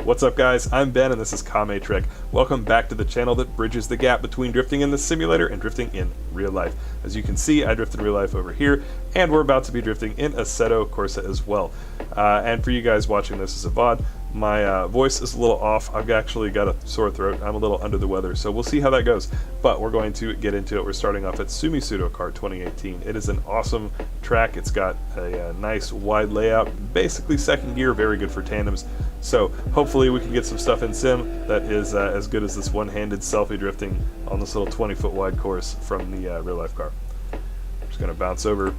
What's up guys, I'm Ben and this is Kame Trek. Welcome back to the channel that bridges the gap between drifting in the simulator and drifting in real life. As you can see, I drift in real life over here, and we're about to be drifting in Assetto Corsa as well. And for you guys watching this as a VOD, my voice is a little off. I've actually got a sore throat. I'm a little under the weather, so we'll see how that goes. But we're going to get into it. We're starting off at Sumisudo Kart 2018. It is an awesome track. It's got a nice wide layout, basically second gear, very good for tandems. So hopefully we can get some stuff in sim that is as good as this one-handed selfie drifting on this little 20-foot wide course from the real-life car. I'm just going to bounce over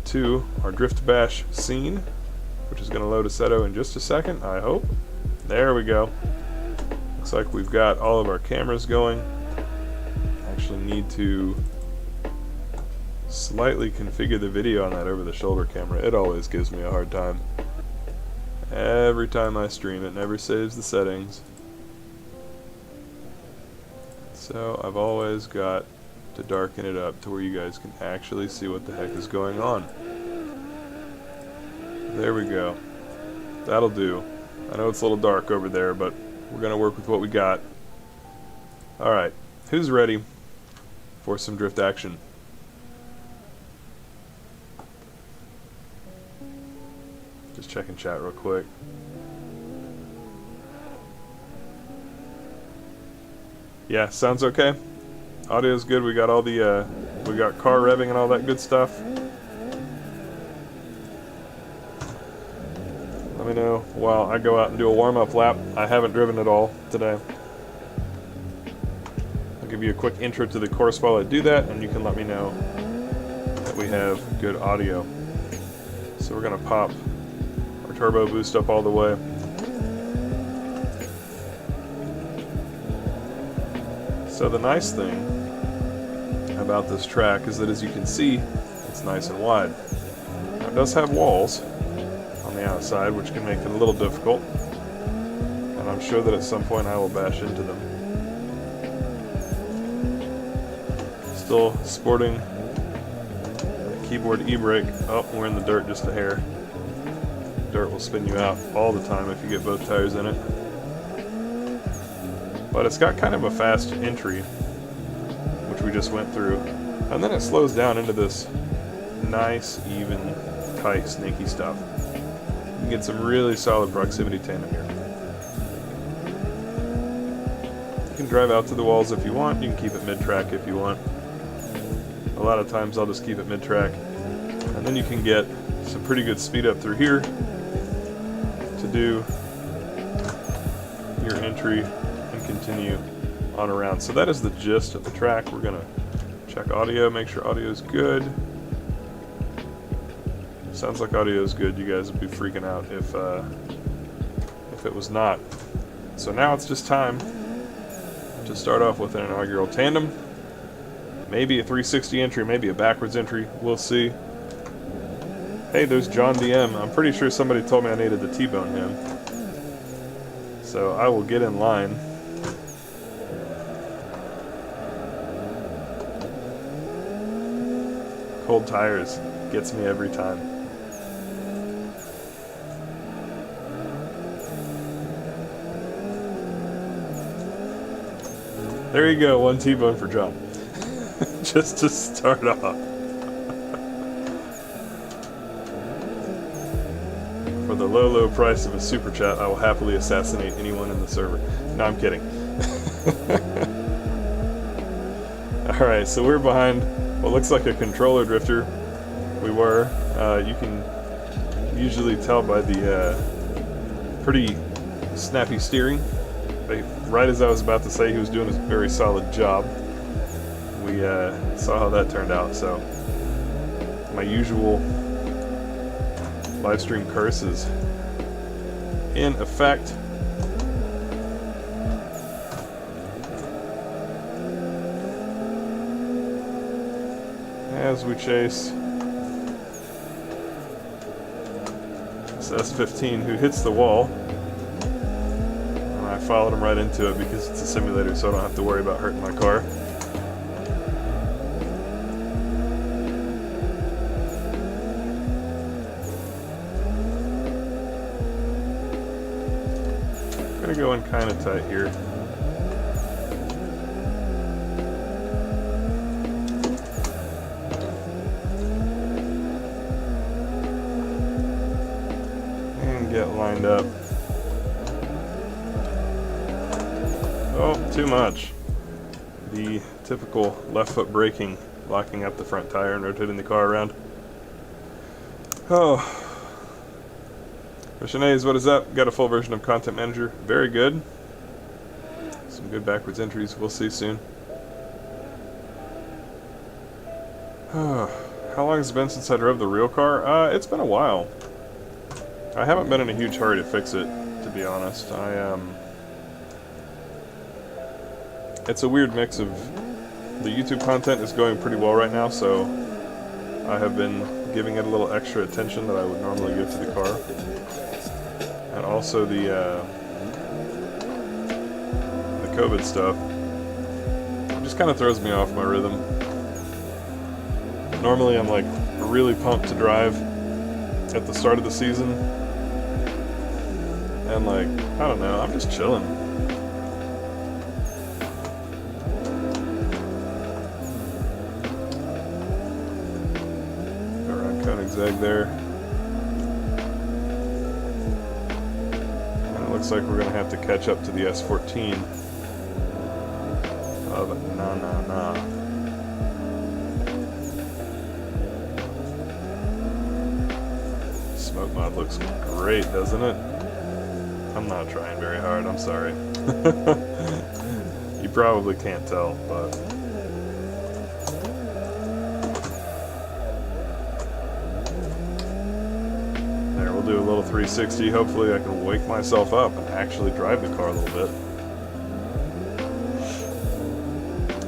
to our Drift Bash scene, which is going to load Assetto in just a second, I hope. There we go. Looks like we've got all of our cameras going. Actually need to slightly configure the video on that over-the-shoulder camera. It always gives me a hard time. Every time I stream, it never saves the settings. So I've always got to darken it up to where you guys can actually see what the heck is going on. There we go. That'll do. I know it's a little dark over there, but we're going to work with what we got. Alright, who's ready for some drift action? Just checking chat real quick. Yeah, sounds okay. Audio's good. We got all the we got car revving and all that good stuff. Let me know while I go out and do a warm-up lap. I haven't driven at all today. I'll give you a quick intro to the course while I do that, and you can let me know that we have good audio. So we're gonna pop our turbo boost up all the way. So the nice thing about this track is that, as you can see, it's nice and wide. Now, it does have walls on the outside, which can make it a little difficult, and I'm sure that at some point I will bash into them. Still sporting a keyboard e-brake. Oh, we're in the dirt just a hair. Dirt will spin you out all the time if you get both tires in it. But it's got kind of a fast entry, which we just went through, and then it slows down into this nice, even, tight, snaky stuff. You can get some really solid proximity tandem here. You can drive out to the walls if you want. You can keep it mid-track if you want. A lot of times I'll just keep it mid-track, and then you can get some pretty good speed up through here to do your entry and continue on around. So that is the gist of the track. We're gonna check audio, make sure audio is good. Sounds like audio is good. You guys would be freaking out if it was not. So now it's just time to start off with an inaugural tandem. Maybe a 360 entry, maybe a backwards entry. We'll see. Hey, there's John DM. I'm pretty sure somebody told me I needed to T-bone him. So I will get in line. Cold tires gets me every time. There you go, one T-bone for John. Just to start off. For the low, low price of a super chat, I will happily assassinate anyone in the server. No, I'm kidding. Alright, so we're behind what looks like a controller drifter. We were. You can usually tell by the pretty snappy steering. Right as I was about to say he was doing a very solid job, we saw how that turned out. So my usual live stream curse is in effect. As we chase this S15 who hits the wall, and I followed him right into it because it's a simulator, so I don't have to worry about hurting my car. gonna go in kind of tight here. And get lined up. Oh, too much. The typical left foot braking, locking up the front tire and rotating the car around. Oh. Missionaries, what is up? Got a full version of Content Manager. Very good. Some good backwards entries. We'll see soon. How long has it been since I drove the real car? It's been a while. I haven't been in a huge hurry to fix it, to be honest. It's a weird mix of... The YouTube content is going pretty well right now, so I have been giving it a little extra attention that I would normally give to the car. And also the COVID stuff just kind of throws me off my rhythm. Normally I'm like really pumped to drive at the start of the season, and like, I don't know, I'm just chilling. Around Koenigsegg there. Looks like we're going to have to catch up to the S14 of na. Smoke mod looks great, doesn't it? I'm not trying very hard, I'm sorry. You probably can't tell, but... Do a little 360. Hopefully I can wake myself up and actually drive the car a little bit.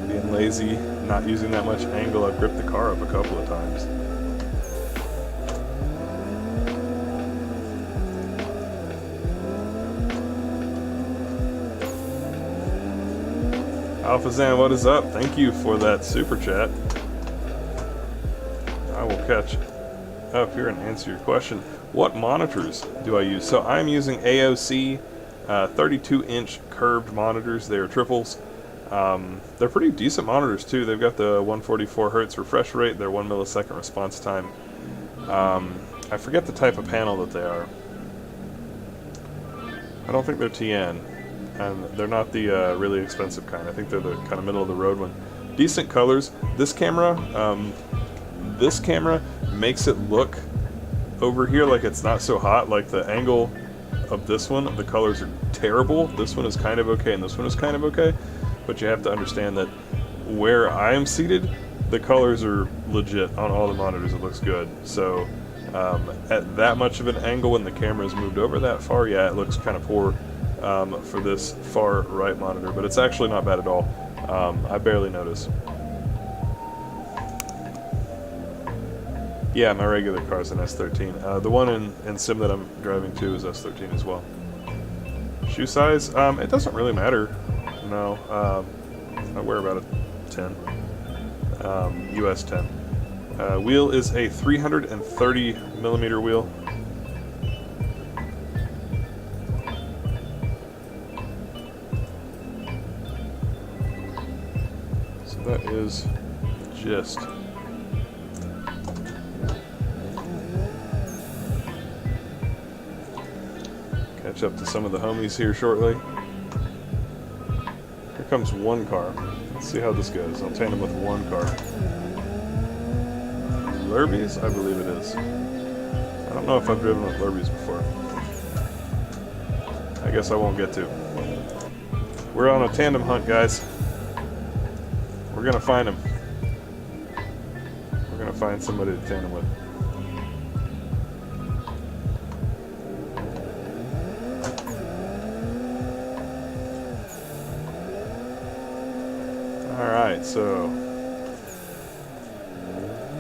Being lazy, not using that much angle, I've gripped the car up a couple of times. Alphazan, what is up? Thank you for that super chat. I will catch up here and answer your question. What monitors do I use? So I'm using AOC 32-inch curved monitors. They are triples. They're pretty decent monitors too. They've got the 144 Hz refresh rate, their 1 millisecond response time. I forget the type of panel that they are. I don't think they're TN, and they're not the really expensive kind. I think they're the kind of middle of the road one. Decent colors. This camera makes it look over here like it's not so hot. Like the angle of this one, the colors are terrible. This one is kind of okay, and this one is kind of okay. But you have to understand that where I am seated, the colors are legit on all the monitors. It looks good. So at that much of an angle, when the camera is moved over that far, yeah, it looks kind of poor for this far right monitor. But it's actually not bad at all. I barely notice. Yeah, my regular car is an S13. The one in Sim that I'm driving to is S13 as well. Shoe size? It doesn't really matter. No. I wear about a 10. US 10. Wheel is a 330 millimeter wheel. So that is just... Catch up to some of the homies here shortly. Here comes one car. Let's see how this goes. I'll tandem with one car. Lurbies? I believe it is. I don't know if I've driven with Lurbies before. I guess I won't get to. We're on a tandem hunt, guys. We're gonna find him. We're gonna find somebody to tandem with. Alright, so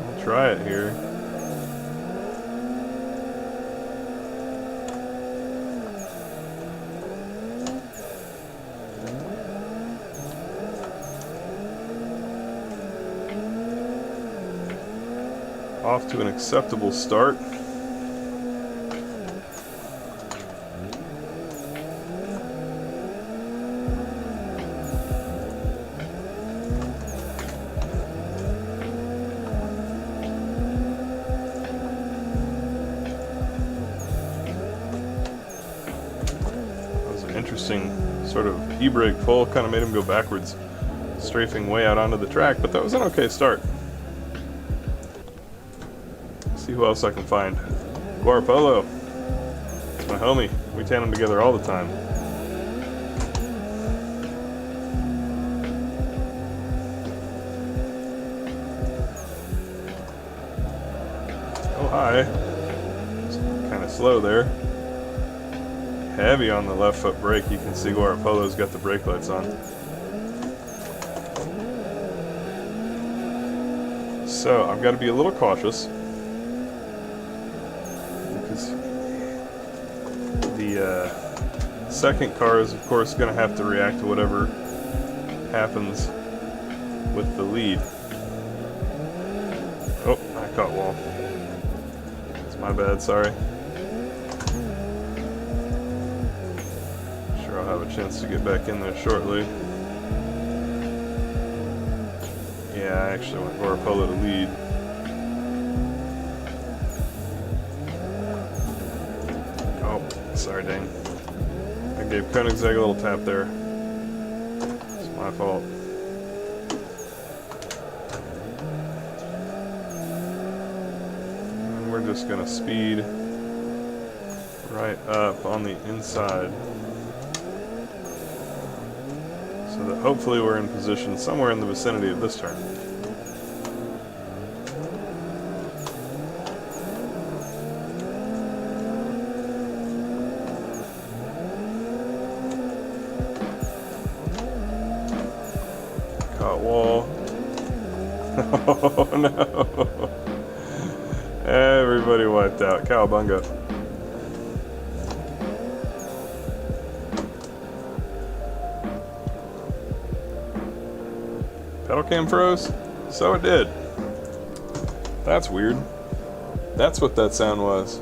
I'll try it here. Off to an acceptable start. interesting sort of e-brake pull, kind of made him go backwards, strafing way out onto the track, but that was an okay start. Let's see who else I can find. Guarapolo, my homie. We tandem together all the time. Oh, hi. Kind of slow there. Heavy on the left foot brake. You can see Guarapolo's got the brake lights on. So I've got to be a little cautious because the second car is, of course, going to have to react to whatever happens with the lead. Oh, I caught wall. It's my bad, sorry. Sure, I'll have a chance to get back in there shortly. Yeah, I actually went Guarapolo to lead. Oh, sorry, dang. I gave Koenigsegg a little tap there. It's my fault. And we're just gonna speed right up on the inside, so that hopefully we're in position somewhere in the vicinity of this turn. Caught wall. Oh no. Everybody wiped out. Cowabunga. Pedal cam froze? So it did. That's weird. That's what that sound was.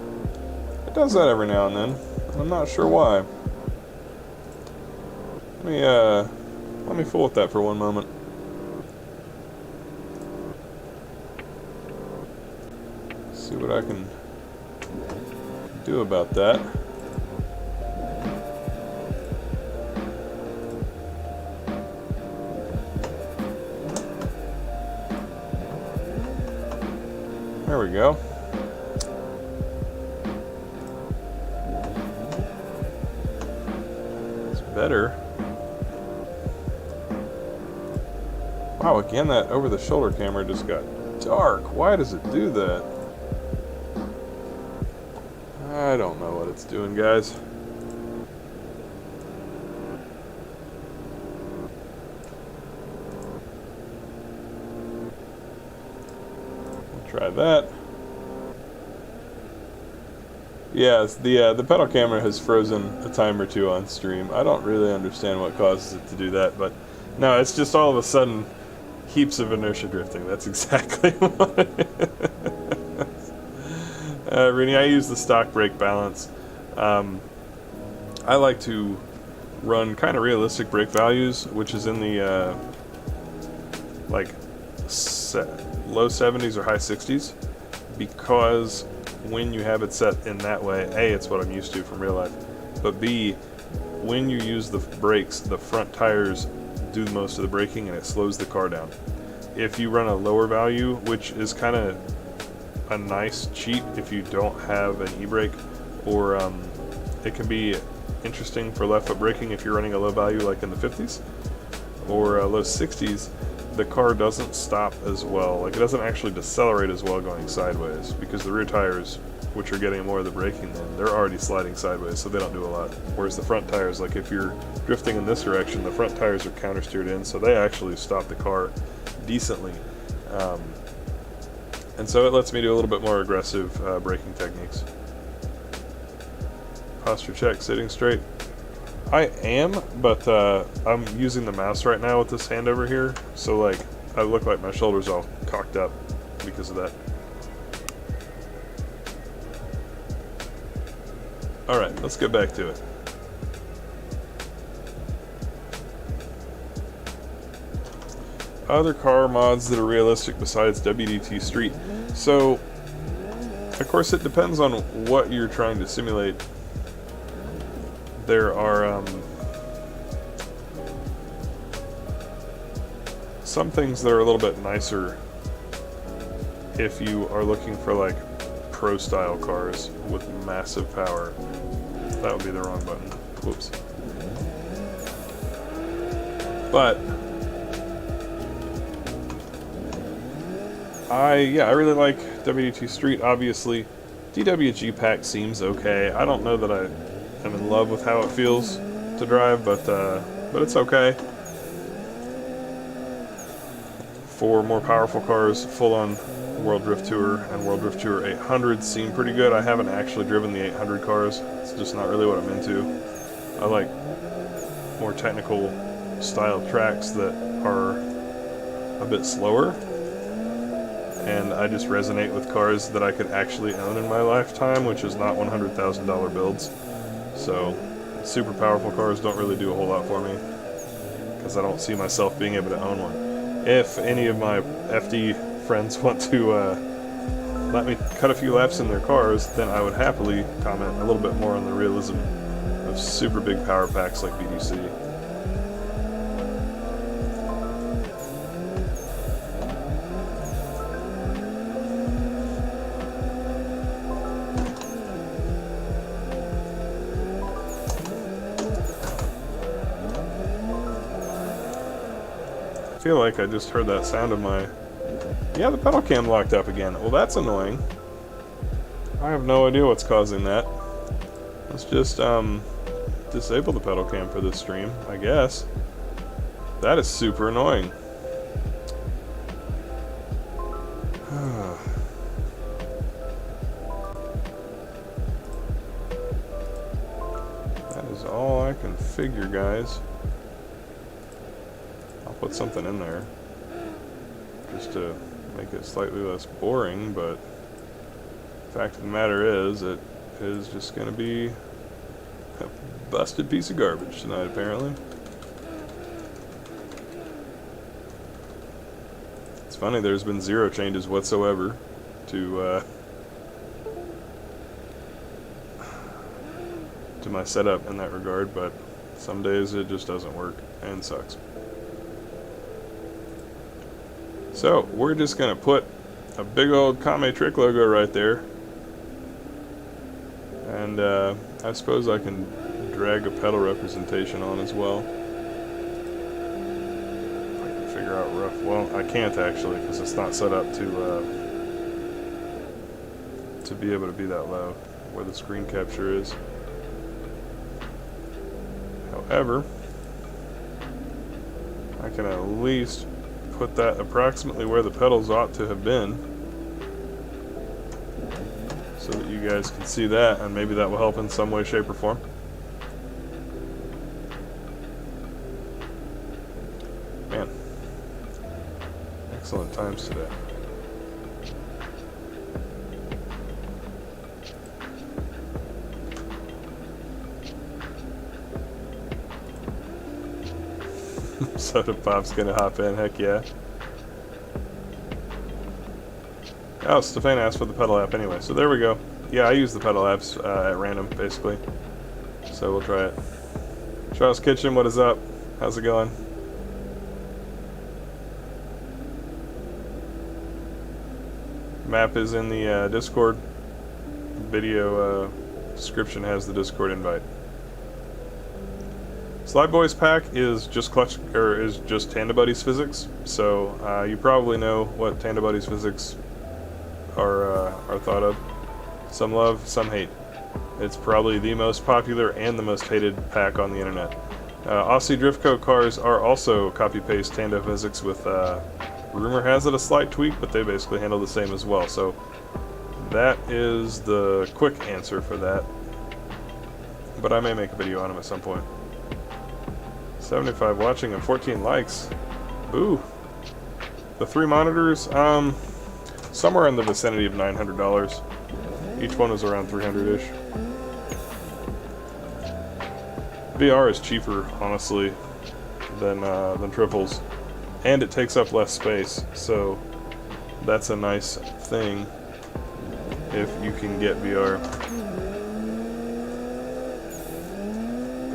It does that every now and then. I'm not sure why. Let me fool with that for one moment. See what I can do about that. There we go. It's better. Wow, again, that over-the-shoulder camera just got dark. Why does it do that? I don't know what it's doing, guys. Try that. Yes, the pedal camera has frozen a time or two on stream. I don't really understand what causes it to do that, but no, it's just all of a sudden heaps of inertia drifting. That's exactly what it is. Rini, I use the stock brake balance. I like to run kind of realistic brake values, which is in the like low 70s or high 60s, because when you have it set in that way, A, it's what I'm used to from real life, but B, when you use the brakes, the front tires do most of the braking and it slows the car down. If you run a lower value, which is kind of a nice cheat if you don't have an e-brake, or it can be interesting for left foot braking if you're running a low value like in the 50s or low 60s, the car doesn't stop as well. Like, it doesn't actually decelerate as well going sideways, because the rear tires, which are getting more of the braking then, they're already sliding sideways, so they don't do a lot. Whereas the front tires, like if you're drifting in this direction, the front tires are counter-steered in, so they actually stop the car decently. And so it lets me do a little bit more aggressive braking techniques. Posture check, sitting straight. I am, but I'm using the mouse right now with this hand over here, so like I look like my shoulder's all cocked up because of that. Alright, let's get back to it. Other car mods that are realistic besides WDT Street. So, of course, it depends on what you're trying to simulate. There are some things that are a little bit nicer if you are looking for like pro style cars with massive power. That would be the wrong button. Whoops. But I really like WD2 Street, obviously. DWG Pack seems okay. I don't know that I am in love with how it feels to drive, but it's okay. For more powerful cars, full-on World Drift Tour and World Drift Tour 800 seem pretty good. I haven't actually driven the 800 cars. It's just not really what I'm into. I like more technical style tracks that are a bit slower. And I just resonate with cars that I could actually own in my lifetime, which is not $100,000 builds. So, super powerful cars don't really do a whole lot for me, because I don't see myself being able to own one. If any of my FD friends want to let me cut a few laps in their cars, then I would happily comment a little bit more on the realism of super big power packs like BDC. I feel like I just heard that sound of my... Yeah, the pedal cam locked up again. Well, that's annoying. I have no idea what's causing that. Let's just disable the pedal cam for this stream, I guess. That is super annoying. That is all I can figure, guys. Put something in there just to make it slightly less boring, but the fact of the matter is it is just going to be a busted piece of garbage tonight, apparently. It's funny, there's been zero changes whatsoever to my setup in that regard, but some days it just doesn't work and sucks. So, we're just going to put a big old Kame trick logo right there. And I suppose I can drag a pedal representation on as well. I can figure out rough... Well, I can't actually, because it's not set up to be able to be that low where the screen capture is. However, I can at least put that approximately where the pedals ought to have been, so that you guys can see that, and maybe that will help in some way, shape, or form. Man, excellent times today. Soda Pop's gonna hop in, heck yeah. Oh, Stefan asked for the pedal app anyway, so there we go. Yeah, I use the pedal apps at random, basically. So we'll try it. Charles Kitchen, what is up? How's it going? Map is in the Discord. Video description has the Discord invite. Slide Boys pack is just Tandem Buddies physics, so you probably know what Tandem Buddies physics are thought of. Some love, some hate. It's probably the most popular and the most hated pack on the internet. Aussie Driftco cars are also copy-paste Tandem physics with, rumor has it, a slight tweak, but they basically handle the same as well. So that is the quick answer for that. But I may make a video on them at some point. 75 watching and 14 likes. Ooh. The 3 monitors, somewhere in the vicinity of $900. Each one was around 300-ish. VR is cheaper, honestly, than triples, and it takes up less space, so that's a nice thing if you can get VR.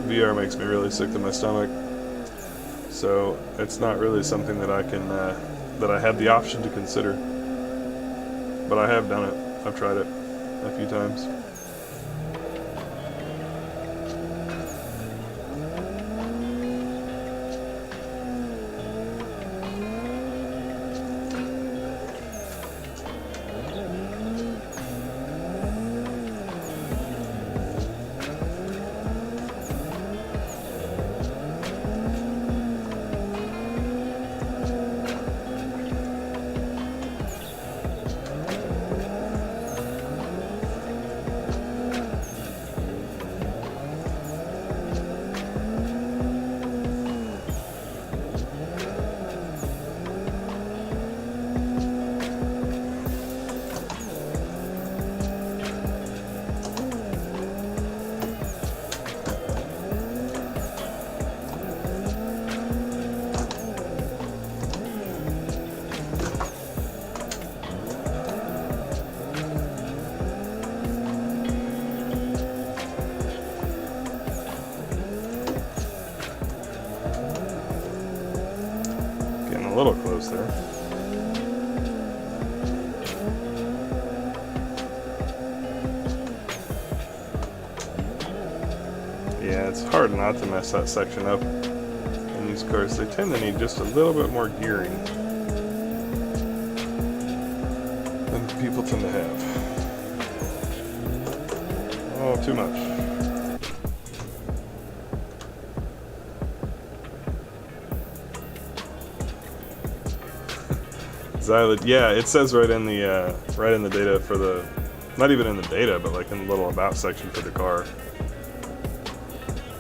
VR makes me really sick to my stomach. so it's not really something that I can that I have the option to consider. But I have done it. I've tried it a few times. A little close there. Yeah, it's hard not to mess that section up in these cars. They tend to need just a little bit more gearing than people tend to have. Oh, too much. Xylid, yeah, it says right in the data for the, not even in the data, but like in the little about section for the car.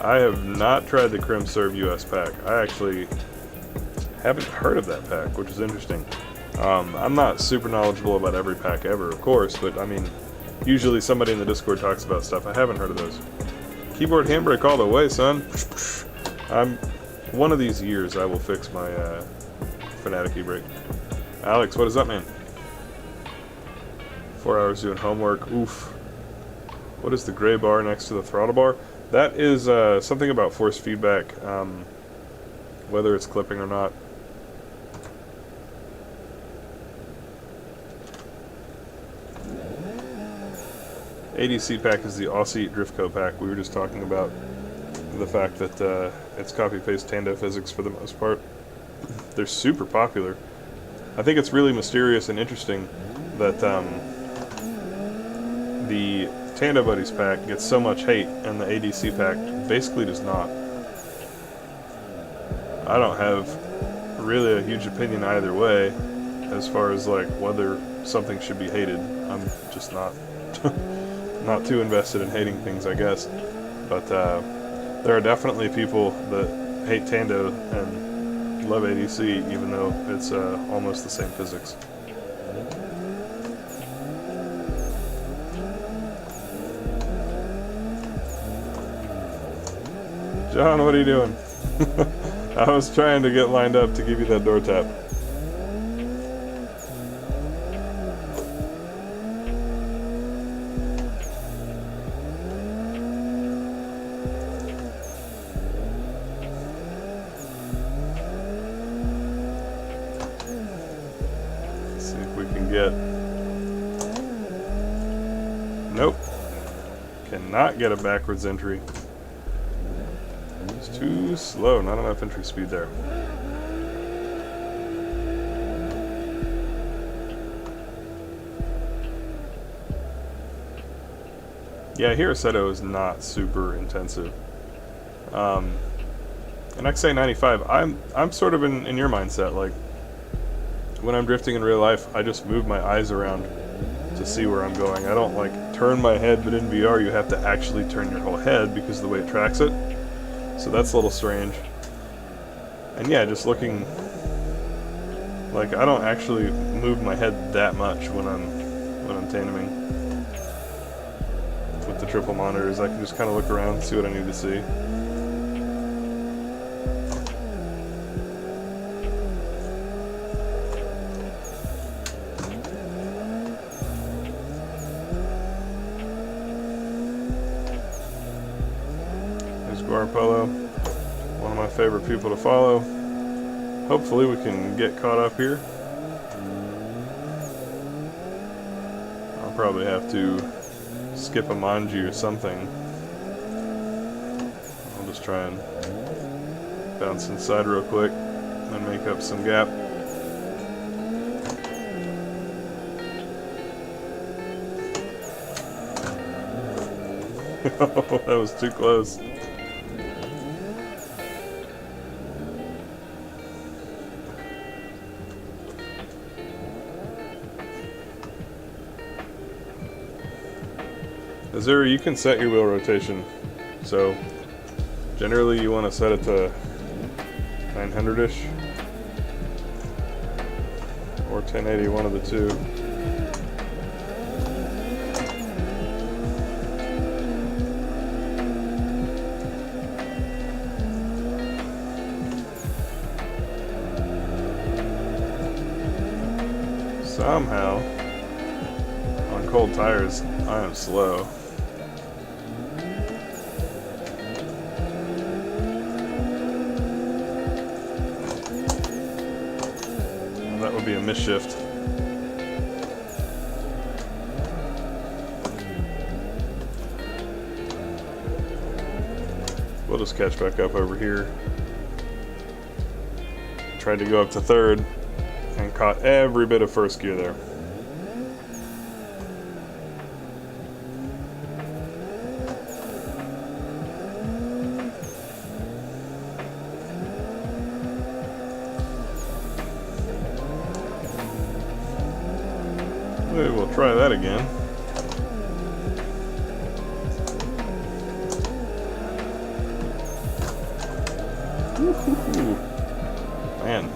I have not tried the CrimServe US pack. I actually haven't heard of that pack, which is interesting. I'm not super knowledgeable about every pack ever, of course, but I mean, usually somebody in the Discord talks about stuff. I haven't heard of those. Keyboard handbrake all the way, son. One of these years I will fix my Fanatec e-brake. Alex, what is up, man? 4 hours doing homework. Oof. What is the gray bar next to the throttle bar? That is something about force feedback, whether it's clipping or not. ADC pack is the Aussie Driftco pack. We were just talking about the fact that it's copy-paste Tando physics for the most part. They're super popular. I think it's really mysterious and interesting that the Tando Buddies pack gets so much hate and the ADC pack basically does not. I don't have really a huge opinion either way as far as like whether something should be hated. I'm just not not too invested in hating things, I guess. But there are definitely people that hate Tando and love ADC, even though it's almost the same physics. John, what are you doing? I was trying to get lined up to give you that door tap. Nope. Cannot get a backwards entry. It's too slow. Not enough entry speed there. Yeah, here Assetto is not super intensive. And XA95, I'm sort of in your mindset. Like, when I'm drifting in real life, I just move my eyes around to see where I'm going. I don't like turn my head, but in VR you have to actually turn your whole head because of the way it tracks it. So that's a little strange. And yeah, just looking, like I don't actually move my head that much when I'm tandeming. With the triple monitors, I can just kind of look around and see what I need to see. Polo, one of my favorite people to follow. Hopefully we can get caught up here. I'll probably have to skip a manji or something. I'll just try and bounce inside real quick and make up some gap. Oh, that was too close. You can set your wheel rotation. So generally you want to set it to 900-ish or 1080, one of the two. Somehow, on cold tires, I am slow. That would be a misshift. We'll just catch back up over here. Tried to go up to third and caught every bit of first gear there. We'll try that again. Woo-hoo-hoo. Man.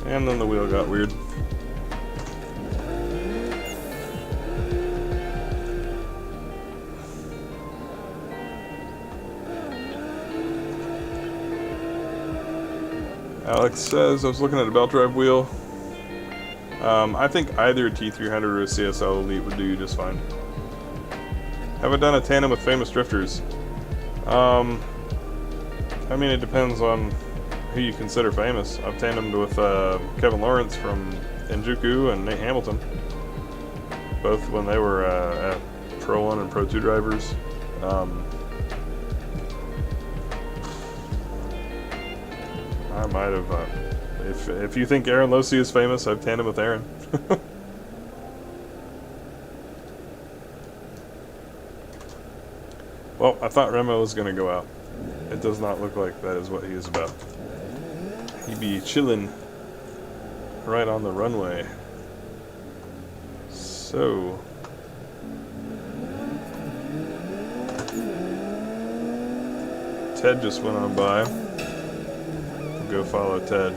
And then the wheel got weird. Alex says, I was looking at a belt drive wheel. I think either a T300 or a CSL Elite would do you just fine. Have I done a tandem with famous drifters? I mean, it depends on who you consider famous. I've tandemed with Kevin Lawrence from Injuku and Nate Hamilton, both when they were at Pro 1 and Pro 2 drivers. I might have. If you think Aaron Losey is famous, I've tandemed with Aaron. Well, I thought Remo was going to go out. It does not look like that is what he is about. He be chilling right on the runway. So Ted just went on by. Go follow Ted.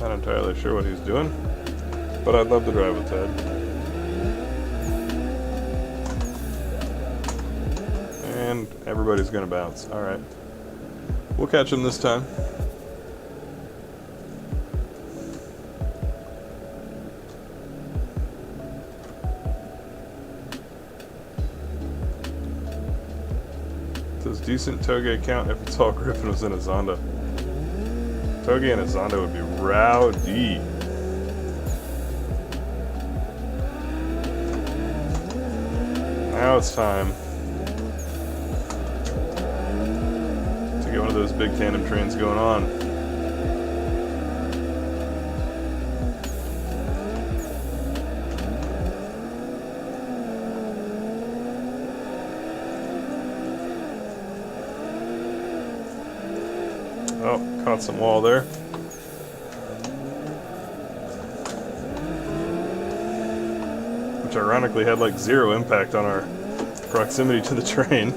Not entirely sure what he's doing, but I'd love to drive with Ted. And everybody's gonna bounce. Alright. We'll catch him this time. Does decent Touge count if it's all Griffin was in a Zonda? Touge and a Zonda would be rowdy. Now it's time to get one of those big tandem trains going on. Oh, caught some wall there. Which ironically had like 0 impact on our proximity to the train.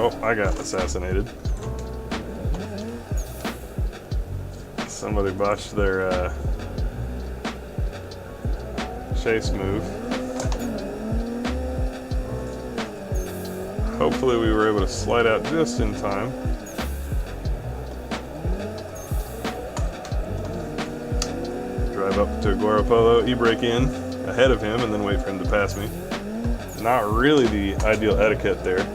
Oh, I got assassinated. Somebody botched their chase move. Hopefully we were able to slide out just in time. Drive up to Guarapolo, e-brake in ahead of him, and then wait for him to pass me. Not really the ideal etiquette there.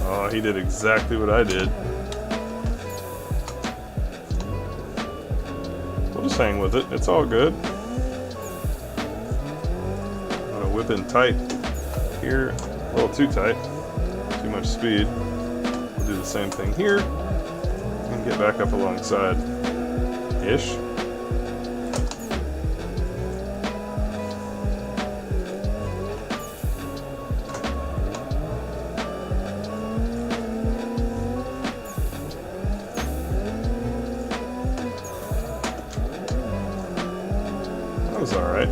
Oh, he did exactly what I did. We'll just hang with it. It's all good. I'm gonna whip in tight here. A little too tight. Too much speed. We'll do the same thing here. And get back up alongside. Ish. That was alright.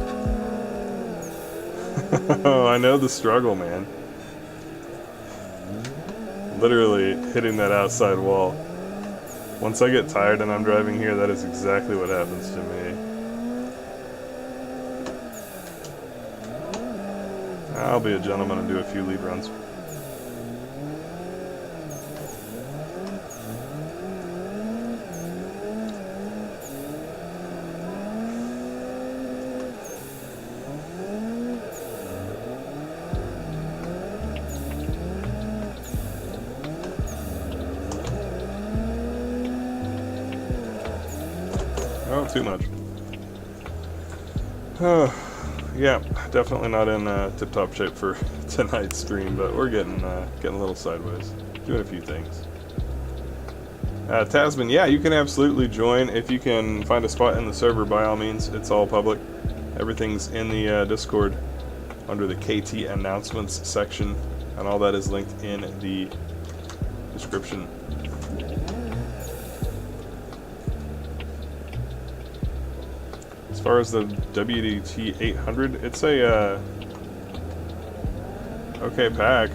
Oh, I know the struggle, man. Literally hitting that outside wall. Once I get tired and I'm driving here, that is exactly what happens to me. I'll be a gentleman and do a few lead runs. Oh, too much. Yeah, definitely not in tip-top shape for tonight's stream, but we're getting a little sideways, doing a few things. Tasman, yeah, you can absolutely join if you can find a spot in the server. By all means, it's all public. Everything's in the Discord under the KT announcements section, and all that is linked in the description. As far as the WDT 800, it's a okay pack.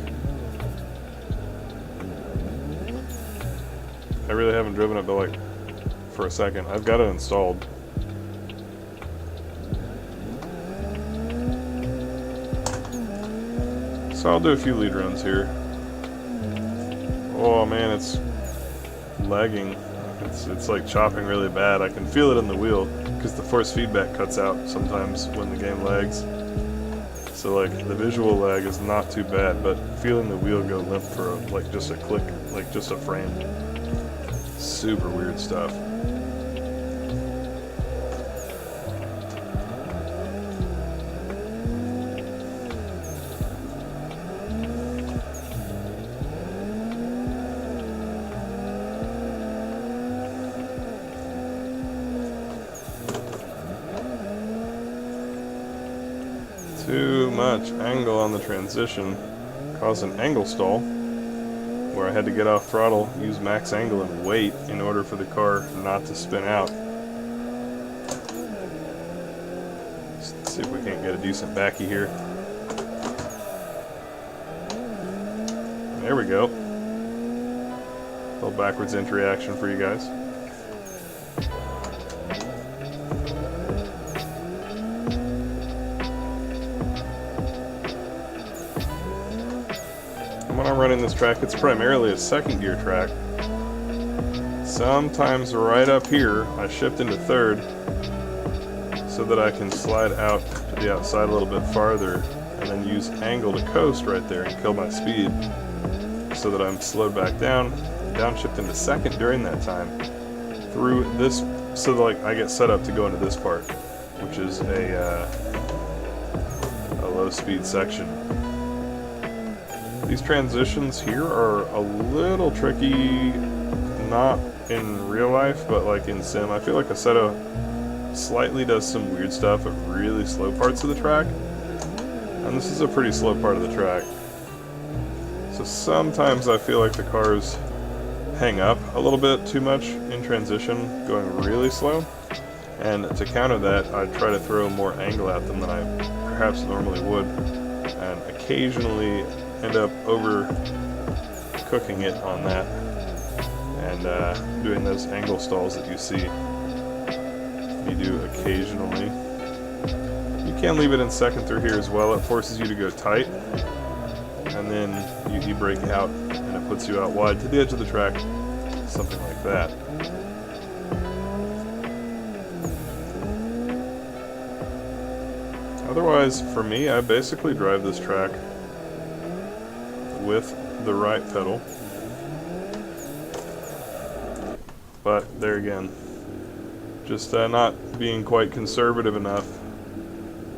I really haven't driven it, but like for a second. I've got it installed. So I'll do a few lead runs here. Oh man, it's lagging. It's like chopping really bad. I can feel it in the wheel because the force feedback cuts out sometimes when the game lags. So like the visual lag is not too bad, but feeling the wheel go limp for like just a click, like just a frame. Super weird stuff. Too much angle on the transition caused an angle stall where I had to get off throttle, use max angle, and wait in order for the car not to spin out. Let's see if we can't get a decent backy here. There we go. A little backwards entry action for you guys. When I'm running this track, it's primarily a second gear track. Sometimes right up here, I shift into third so that I can slide out to the outside a little bit farther and then use angle to coast right there and kill my speed so that I'm slowed back down, downshift into second during that time through this, so that like I get set up to go into this part, which is a low speed section. These transitions here are a little tricky, not in real life, but like in sim. I feel like Assetto slightly does some weird stuff at really slow parts of the track, and this is a pretty slow part of the track. So sometimes I feel like the cars hang up a little bit too much in transition, going really slow. And to counter that, I try to throw more angle at them than I perhaps normally would, and occasionally end up over cooking it on that, and doing those angle stalls that you see me do occasionally. You can leave it in second through here as well. It forces you to go tight, and then you break out, and it puts you out wide to the edge of the track, something like that. Otherwise, for me, I basically drive this track with the right pedal. But there again, just not being quite conservative enough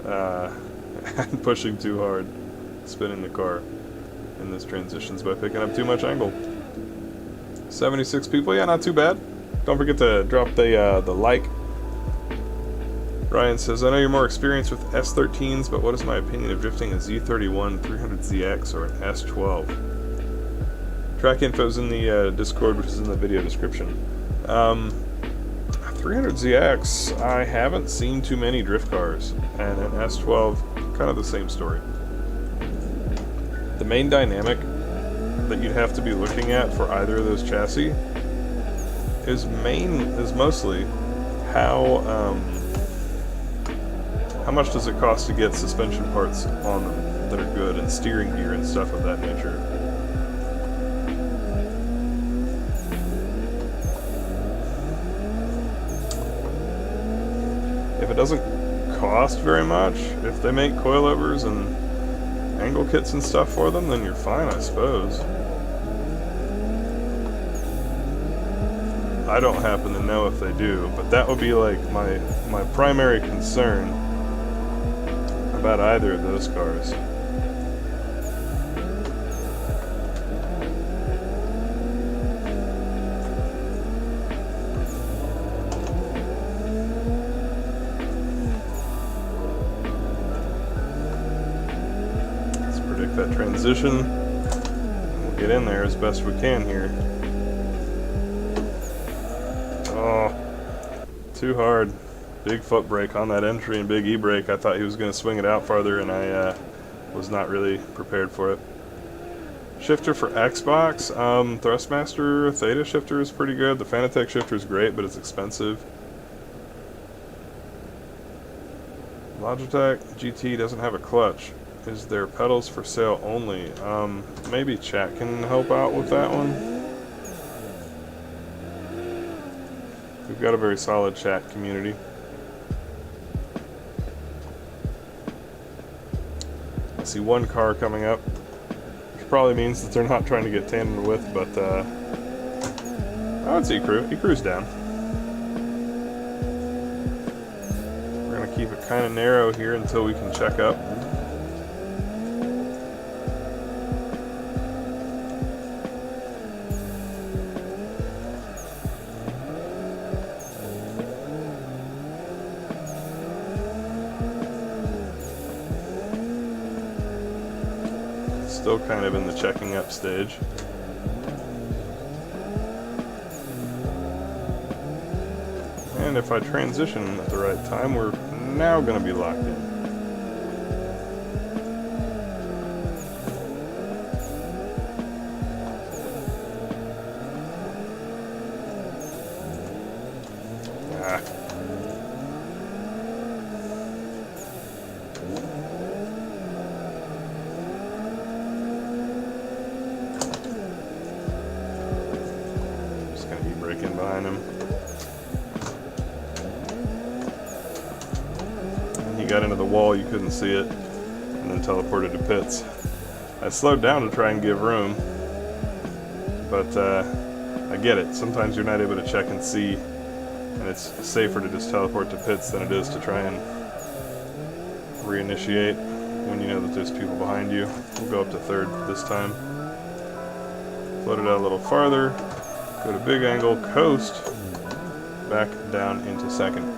and pushing too hard, spinning the car in this transitions by picking up too much angle. 76 people, yeah, not too bad. Don't forget to drop the like. Ryan says, I know you're more experienced with S13s, but what is my opinion of drifting a Z31 300ZX or an S12? Track info's in the Discord, which is in the video description. 300ZX, I haven't seen too many drift cars, and an S12, kind of the same story. The main dynamic that you'd have to be looking at for either of those chassis is mostly how much does it cost to get suspension parts on them that are good, and steering gear and stuff of that nature. If it doesn't cost very much, if they make coilovers and angle kits and stuff for them, then you're fine, I suppose. I don't happen to know if they do, but that would be like my primary concern about either of those cars. Let's predict that transition, and we'll get in there as best we can here. Oh, too hard. Big foot brake on that entry and big e-brake. I thought he was going to swing it out farther, and I was not really prepared for it. Shifter for Xbox, Thrustmaster Theta shifter is pretty good. The Fanatec shifter is great, but it's expensive. Logitech GT doesn't have a clutch. Is there pedals for sale only? Maybe chat can help out with that one. We've got a very solid chat community. I see one car coming up, which probably means that they're not trying to get tandem with, but oh, it's E-Crew. E-Crew's down. We're going to keep it kind of narrow here until we can check up. Still kind of in the checking up stage. And if I transition at the right time, we're now going to be locked in. In behind him. And he got into the wall, you couldn't see it, and then teleported to pits. I slowed down to try and give room, but I get it. Sometimes you're not able to check and see, and it's safer to just teleport to pits than it is to try and reinitiate when you know that there's people behind you. We'll go up to third this time. Float it out a little farther. Go to big angle, coast, back down into second.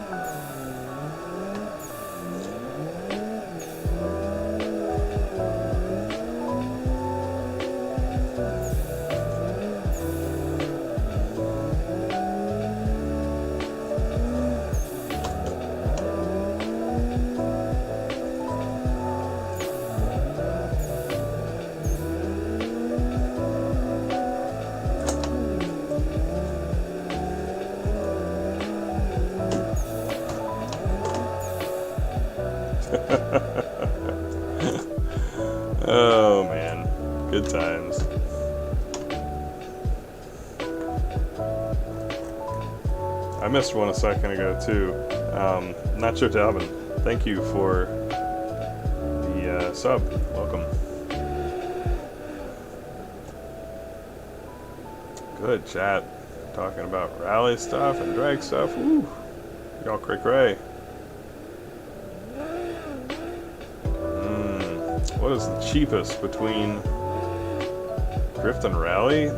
man, good times. I missed one a second ago too. Nacho Dalvin, thank you for the sub. Welcome. Good chat. Talking about rally stuff and drag stuff. Woo! Y'all cray-cray. What is the cheapest between drift and rally?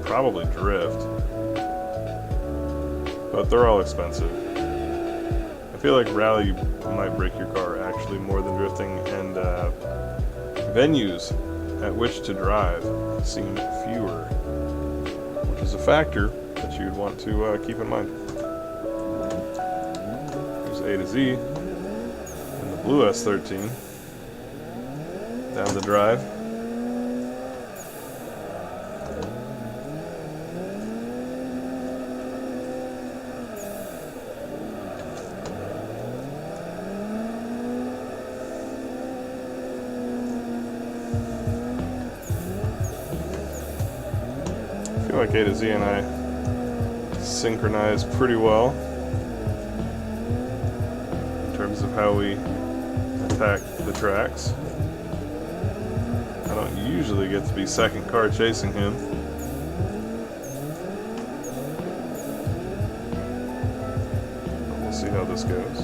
Probably drift. But they're all expensive. I feel like rally might break your car actually more than drifting, and venues at which to drive seem fewer, which is a factor that you'd want to keep in mind. Here's A to Z and the blue S13 down the drive. I feel like A to Z and I synchronize pretty well in terms of how we attack the tracks. I don't usually get to be second car chasing him. But we'll see how this goes.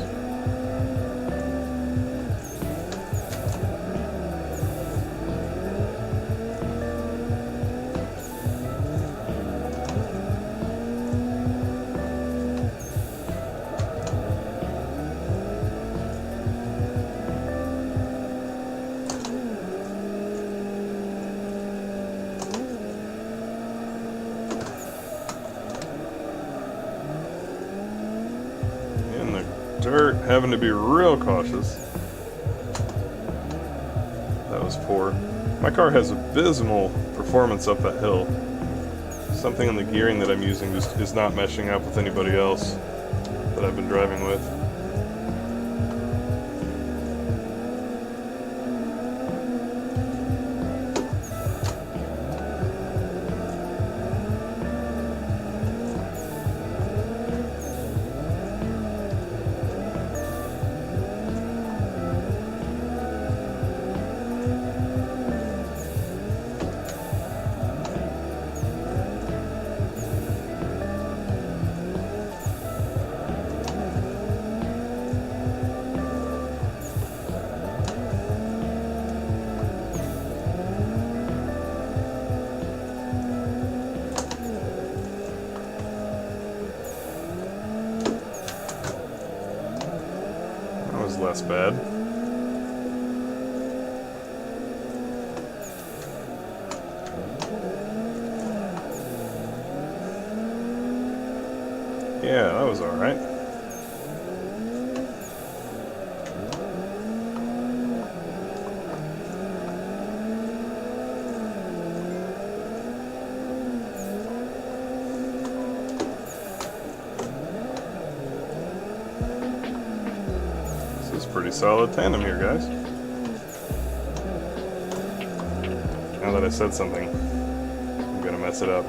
Dirt, having to be real cautious. That was poor. My car has abysmal performance up that hill. Something in the gearing that I'm using just is not meshing up with anybody else that I've been driving with. Less bad. Yeah, that was all right. Pretty solid tandem here, guys. Now that I said something, I'm gonna mess it up.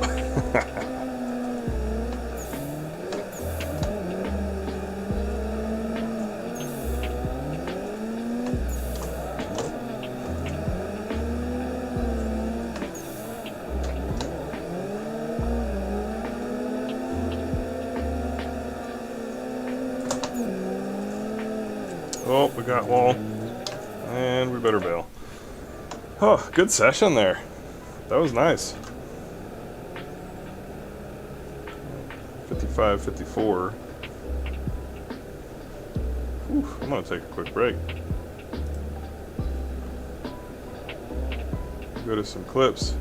Oh, we got wall, and we better bail. Oh, good session there. That was nice. 55, 54. Whew, I'm gonna take a quick break. Go to some clips.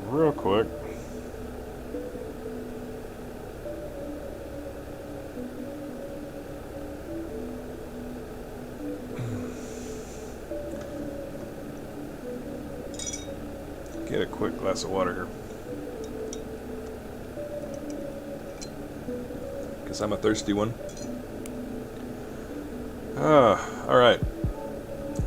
Real quick. Get a quick glass of water here. because I'm a thirsty one. Alright.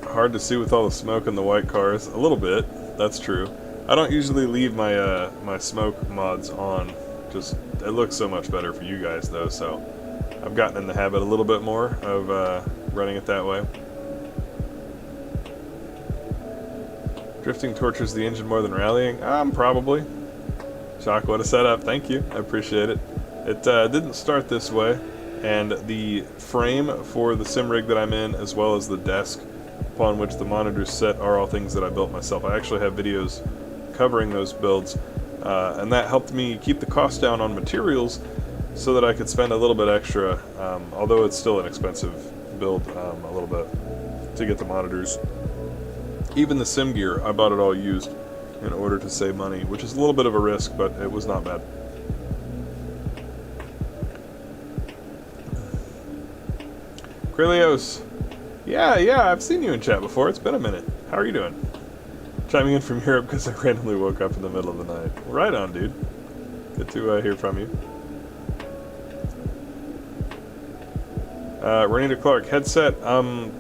Hard to see with all the smoke in the white cars. A little bit, that's true. I don't usually leave my my smoke mods on. Just, it looks so much better for you guys though, so I've gotten in the habit a little bit more of running it that way. Drifting tortures the engine more than rallying? Probably. Shock, what a setup. Thank you. I appreciate it. It didn't start this way, and the frame for the sim rig that I'm in, as well as the desk upon which the monitors sit, are all things that I built myself. I actually have videos covering those builds, and that helped me keep the cost down on materials so that I could spend a little bit extra, although it's still an expensive build a little bit to get the monitors. Even the sim gear, I bought it all used in order to save money, which is a little bit of a risk, but it was not bad. Krilios, yeah, I've seen you in chat before. It's been a minute. How are you doing? Chiming in from Europe because I randomly woke up in the middle of the night. Right on, dude. Good to hear from you. Renita Clark, headset,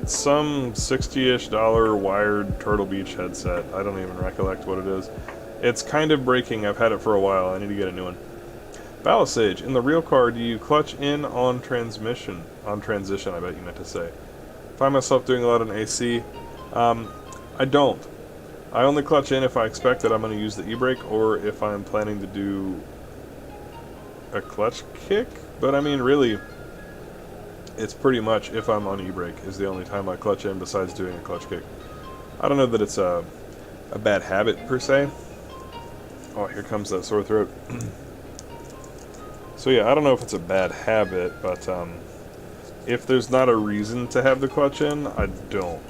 some $60-ish wired Turtle Beach headset. I don't even recollect what it is. It's kind of breaking. I've had it for a while. I need to get a new one. Balasage, in the real car, do you clutch in on transition, I bet you meant to say. Find myself doing a lot on AC. I don't. I only clutch in if I expect that I'm going to use the e-brake, or if I'm planning to do a clutch kick. But I mean, really, it's pretty much if I'm on e-brake is the only time I clutch in besides doing a clutch kick. I don't know that it's a bad habit per se. Oh, here comes that sore throat. So yeah, I don't know if it's a bad habit, but if there's not a reason to have the clutch in, I don't.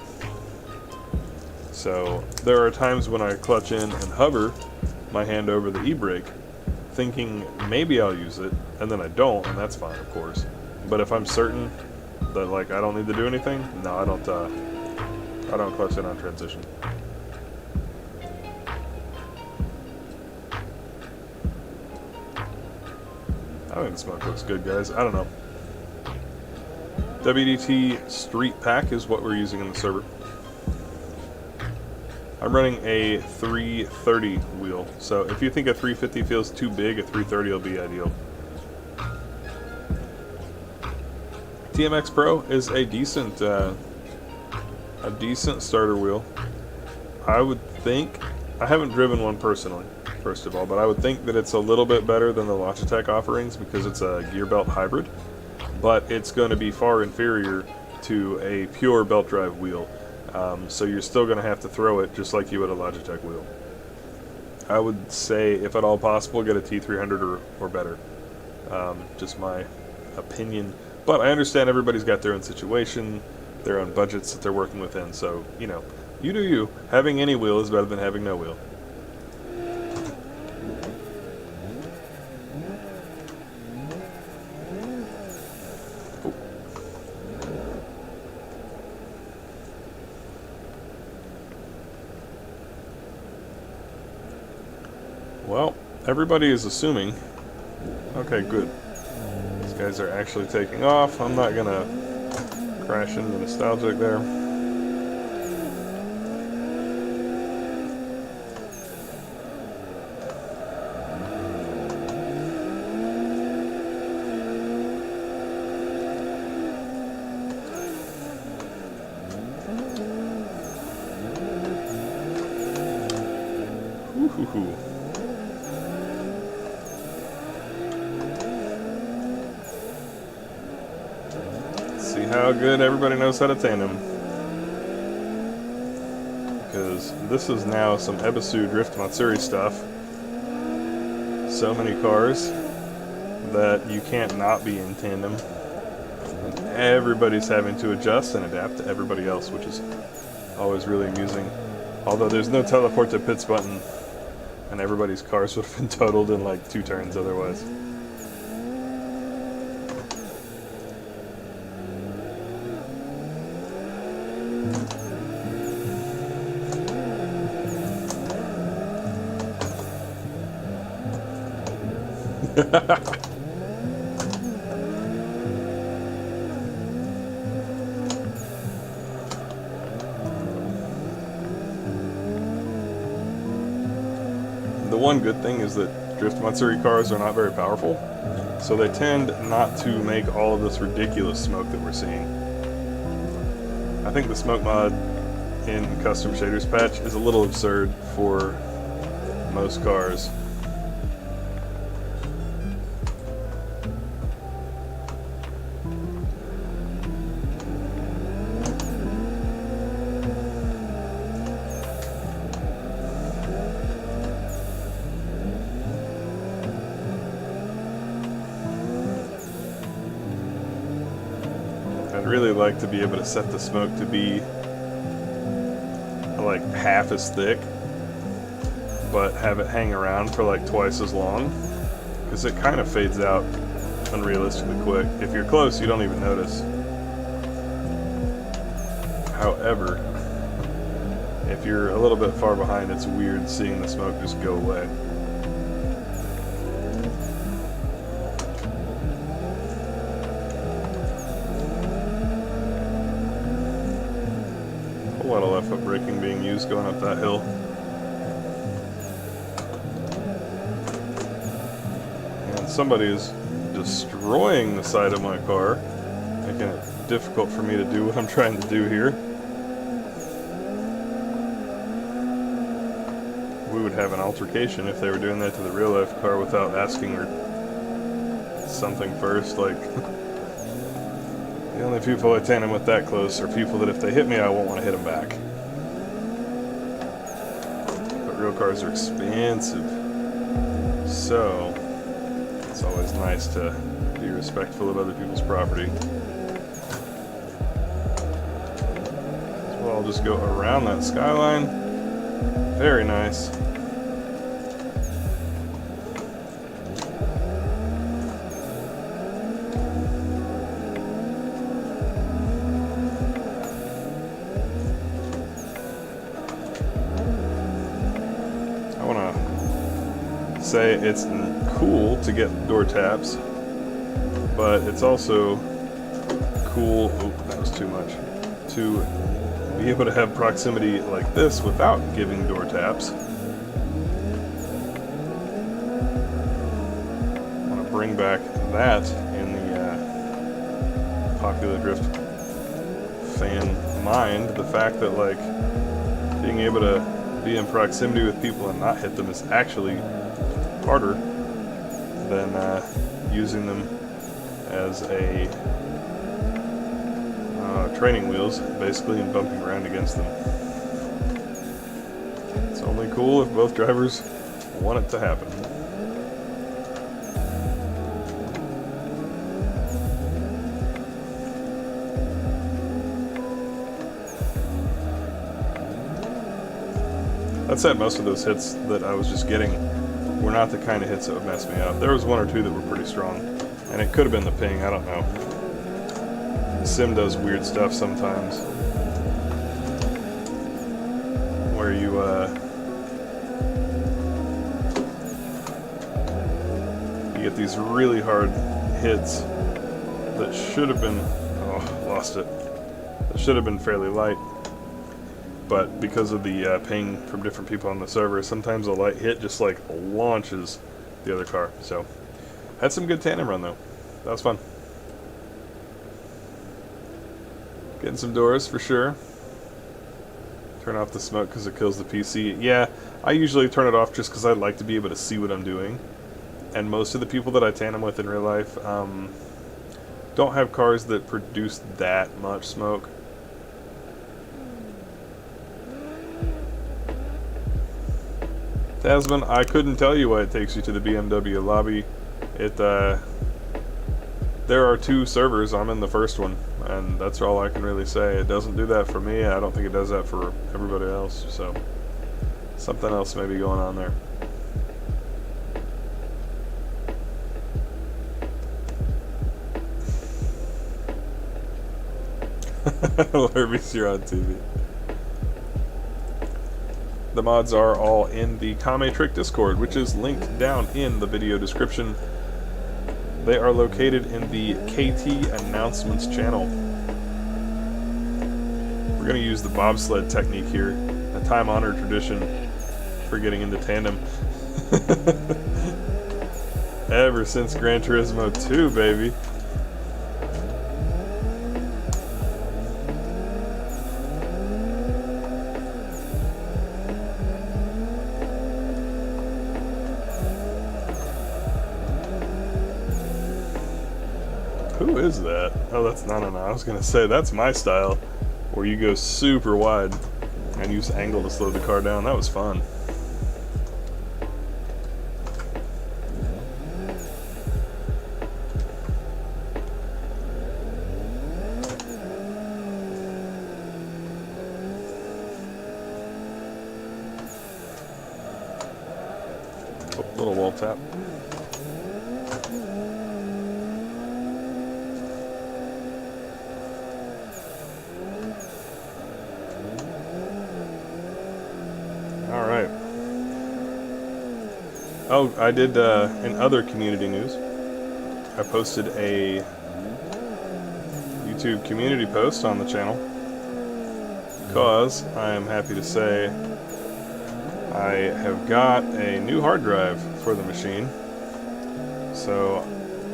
So there are times when I clutch in and hover my hand over the e-brake, thinking maybe I'll use it, and then I don't, and that's fine, of course. But if I'm certain that like I don't need to do anything, no, I don't clutch in on transition. I think the smoke looks good, guys. I don't know. WDT Street Pack is what we're using in the server. I'm running a 330 wheel, so if you think a 350 feels too big, a 330 will be ideal. TMX Pro is a decent starter wheel. I would think, I haven't driven one personally, first of all, but I would think that it's a little bit better than the Logitech offerings because it's a gear belt hybrid, but it's going to be far inferior to a pure belt drive wheel. So you're still going to have to throw it just like you would a Logitech wheel. I would say, if at all possible, get a T300 or better. Just my opinion. But I understand everybody's got their own situation, their own budgets that they're working within. So, you know, you do you. Having any wheel is better than having no wheel. Well, everybody is assuming. Okay, good. These guys are actually taking off. I'm not gonna crash into nostalgic there. Ooh. See how good everybody knows how to tandem. Because this is now some Ebisu Drift Matsuri stuff. So many cars that you can't not be in tandem. And everybody's having to adjust and adapt to everybody else, which is always really amusing. Although there's no teleport to pits button, and everybody's cars would have been totaled in like 2 turns otherwise. one good thing is that Drift Matsuri cars are not very powerful, so they tend not to make all of this ridiculous smoke that we're seeing. I think the smoke mod in Custom Shaders patch is a little absurd for most cars. I'd really like to be able to set the smoke to be like half as thick, but have it hang around for like twice as long, because it kind of fades out unrealistically quick. If you're close, you don't even notice. However, if you're a little bit far behind, it's weird seeing the smoke just go away. A lot of left foot braking being used going up that hill. And somebody is destroying the side of my car, making it difficult for me to do what I'm trying to do here. We would have an altercation if they were doing that to the real life car without asking her something first. Like, the only people I tandem with that close are people that if they hit me, I won't want to hit them back. But real cars are expensive, so it's always nice to be respectful of other people's property. So I'll just go around that skyline. Very nice. Say it's cool to get door taps, but it's also cool, that was too much, to be able to have proximity like this without giving door taps. I want to bring back that in the popular drift fan mind, the fact that like being able to be in proximity with people and not hit them is actually harder than using them as a training wheels, basically, and bumping around against them. It's only cool if both drivers want it to happen. That said, most of those hits that I was just getting were not the kind of hits that would mess me up. There was one or two that were pretty strong, and it could have been the ping, I don't know. The sim does weird stuff sometimes, where you get these really hard hits that should have been, lost it, that should have been fairly light. But because of the ping from different people on the server, sometimes a light hit just like launches the other car. So, had some good tandem run though. That was fun. Getting some doors for sure. Turn off the smoke because it kills the PC. Yeah, I usually turn it off just because I like to be able to see what I'm doing. And most of the people that I tandem with in real life don't have cars that produce that much smoke. Tasman, I couldn't tell you why it takes you to the BMW lobby. There are 2 servers. I'm in the first one, and that's all I can really say. It doesn't do that for me. I don't think it does that for everybody else. So something else may be going on there. Herbie's, you're on TV. The mods are all in the Kame Trick Discord, which is linked down in the video description. They are located in the KT Announcements channel. We're going to use the bobsled technique here, a time-honored tradition for getting into tandem. Ever since Gran Turismo 2, baby. Who is that? Oh, that's no. I was gonna say that's my style, where you go super wide and use angle to slow the car down. That was fun. Oh, little wall tap. Alright. Oh, I did, in other community news, I posted a YouTube community post on the channel because I am happy to say I have got a new hard drive for the machine. So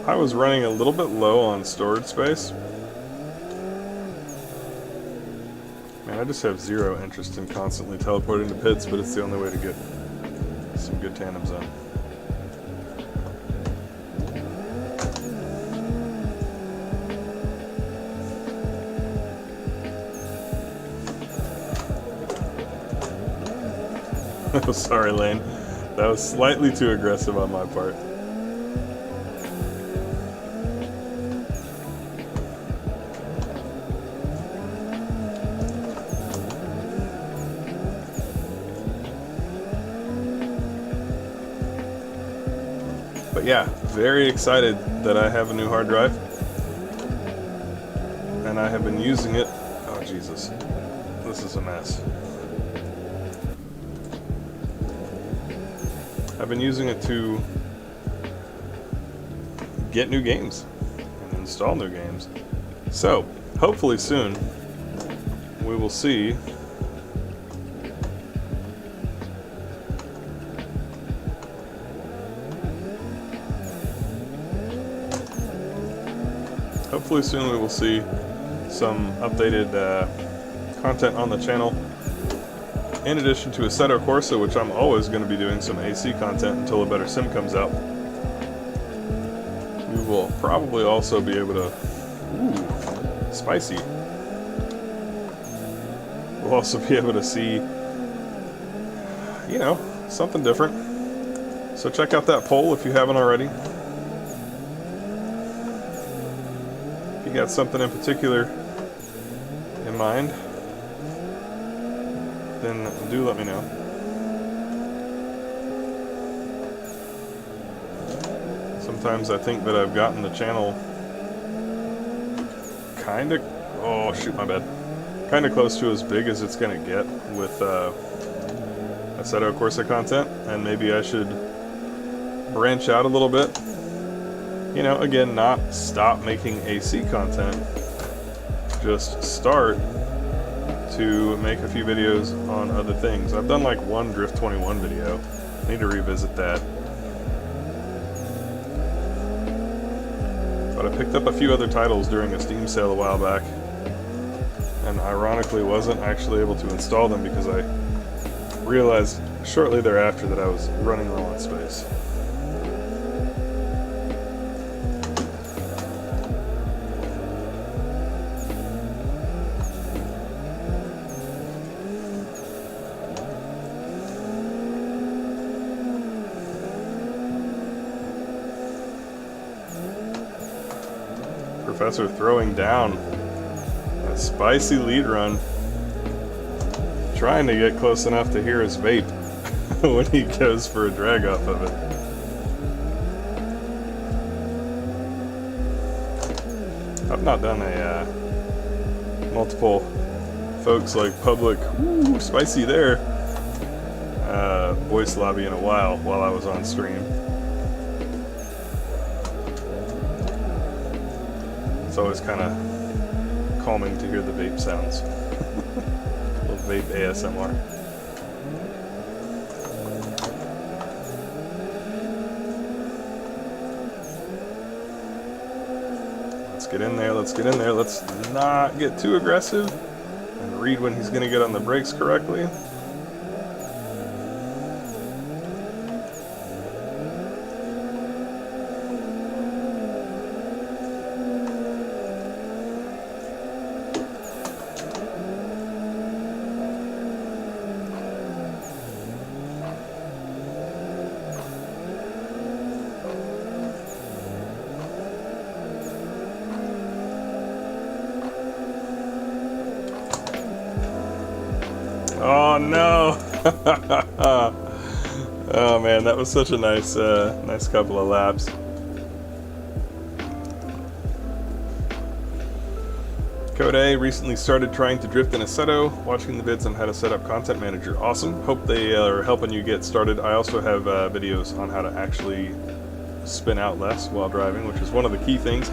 I was running a little bit low on storage space. Man, I just have zero interest in constantly teleporting to pits, but it's the only way to get some good tandems on. Oh, sorry, Lane. That was slightly too aggressive on my part. But yeah, very excited that I have a new hard drive. And I have been using it. Oh, Jesus. This is a mess. I've been using it to get new games and install new games. So, hopefully soon, we will see some updated content on the channel. In addition to Assetto Corsa, which I'm always going to be doing some AC content until a better sim comes out. We will probably also be able to... Ooh, spicy. We'll also be able to see, you know, something different. So check out that poll if you haven't already. If you got something in particular in mind, then do let me know. Sometimes I think that I've gotten the channel kinda, oh shoot, my bad, kinda close to as big as it's gonna get with Assetto Corsa content, and maybe I should branch out a little bit. You know, again, not stop making AC content, just start to make a few videos on other things. I've done like one Drift 21 video. I need to revisit that. But I picked up a few other titles during a Steam sale a while back, and ironically wasn't actually able to install them because I realized shortly thereafter that I was running low on space. Professor throwing down a spicy lead run, trying to get close enough to hear his vape when he goes for a drag off of it. I've not done a multiple folks like public, ooh, spicy there, voice lobby in a while I was on stream. It's always kind of calming to hear the vape sounds. A little vape ASMR. Let's get in there, let's get in there. Let's not get too aggressive and read when he's going to get on the brakes correctly. Oh no! Oh man, that was such a nice, nice couple of laps. Kode recently started trying to drift in Assetto, watching the vids on how to set up Content Manager. Awesome. Hope they are helping you get started. I also have videos on how to actually spin out less while driving, which is one of the key things.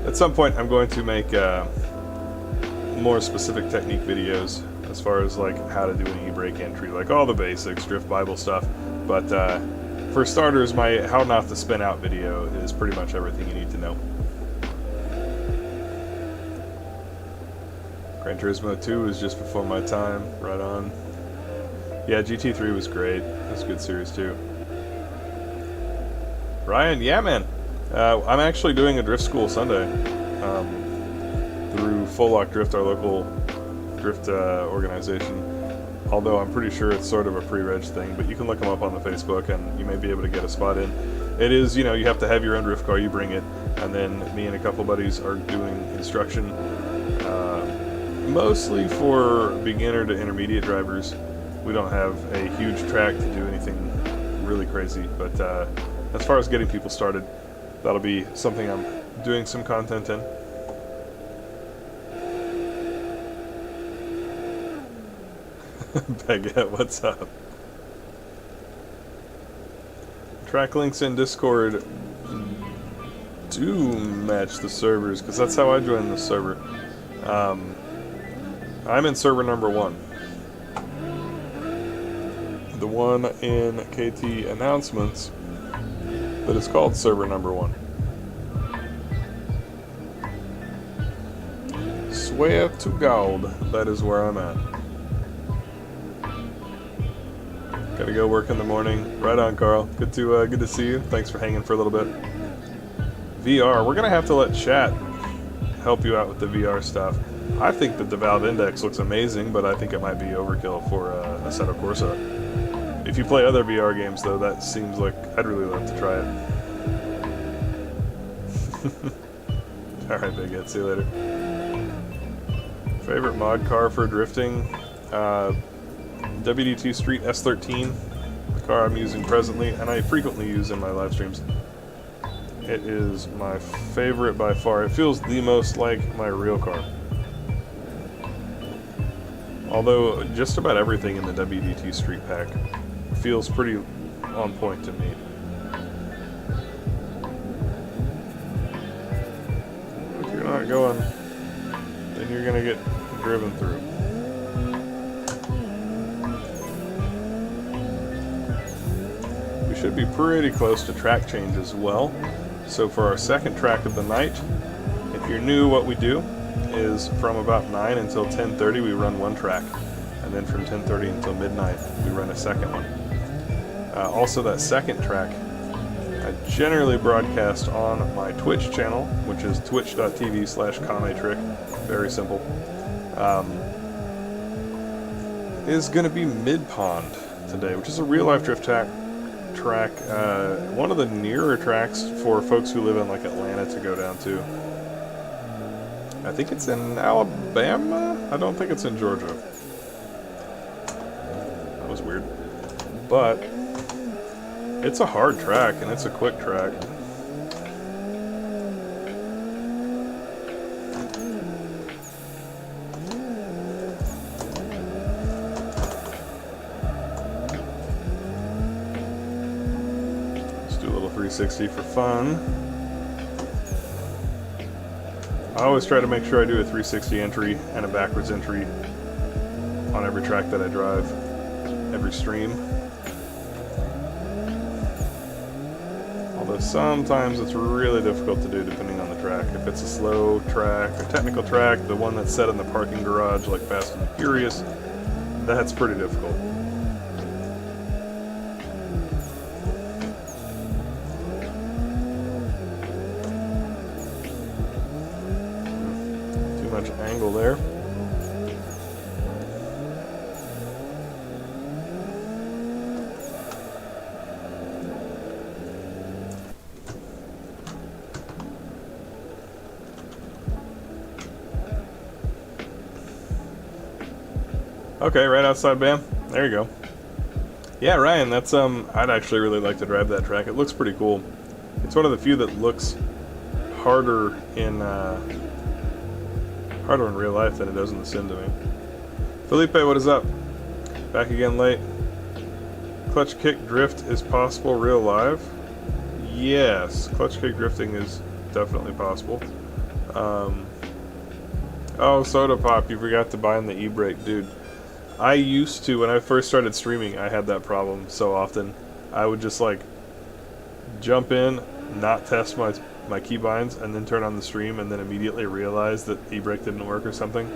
At some point, I'm going to make more specific technique videos as far as like how to do an e-brake entry, like all the basics, drift Bible stuff. But for starters, my how not to spin out video is pretty much everything you need to know. Gran Turismo 2 was just before my time, right on. Yeah, GT3 was great. It was a good series too. Ryan, yeah man. I'm actually doing a drift school Sunday through Full Lock Drift, our local drift organization. Although I'm pretty sure it's sort of a pre-reg thing, but you can look them up on the Facebook and you may be able to get a spot in. It is, you know, you have to have your own drift car, you bring it, and then me and a couple buddies are doing instruction, mostly for beginner to intermediate drivers. We don't have a huge track to do anything really crazy, but as far as getting people started, that'll be something I'm doing some content in. Baguette, what's up? Track links in Discord do match the servers, because that's how I joined the server. I'm in server number 1. The one in KT announcements that is called server number 1. Swear to God, that is where I'm at. Gotta go work in the morning. Right on, Carl. Good to see you. Thanks for hanging for a little bit. VR. We're gonna have to let chat help you out with the VR stuff. I think that the Valve Index looks amazing, but I think it might be overkill for Assetto Corsa. If you play other VR games, though, that seems like I'd really love to try it. All right, Big Ed. See you later. Favorite mod car for drifting? WDT Street S13, the car I'm using presently, and I frequently use in my live streams. It is my favorite by far. It feels the most like my real car. Although just about everything in the WDT Street pack feels pretty on point to me. If you're not going, then you're gonna get driven through. Should be pretty close to track change as well. So for our second track of the night, if you're new, what we do is from about 9 until 10:30 we run one track, and then from 10:30 until midnight we run a second one. Also that second track I generally broadcast on my Twitch channel, which is twitch.tv/Kame. Very simple. Is going to be Mid Pond today, which is a real life drift track, one of the nearer tracks for folks who live in like Atlanta to go down to. I think it's in Alabama? I don't think it's in Georgia. That was weird. But it's a hard track and it's a quick track. Let's do a little 360 for fun. I always try to make sure I do a 360 entry and a backwards entry on every track that I drive, every stream. Although Although sometimes it's really difficult to do depending on the track. If it's a slow track, a technical track, the one that's set in the parking garage like Fast and Furious, that's pretty difficult. Too much angle there. Okay, right outside Bam. There you go. Yeah, Ryan, that's I'd actually really like to drive that track. It looks pretty cool. It's one of the few that looks harder in real life than it does in the sim to me. Felipe, what is up? Back again late. Clutch kick drift is possible real live? Yes, clutch kick drifting is definitely possible. Oh, Soda Pop, you forgot to buy in the e-brake, dude. I used to, when I first started streaming, I had that problem so often. I would just like jump in, not test my keybinds, and then turn on the stream, and then immediately realize that e-brake didn't work or something.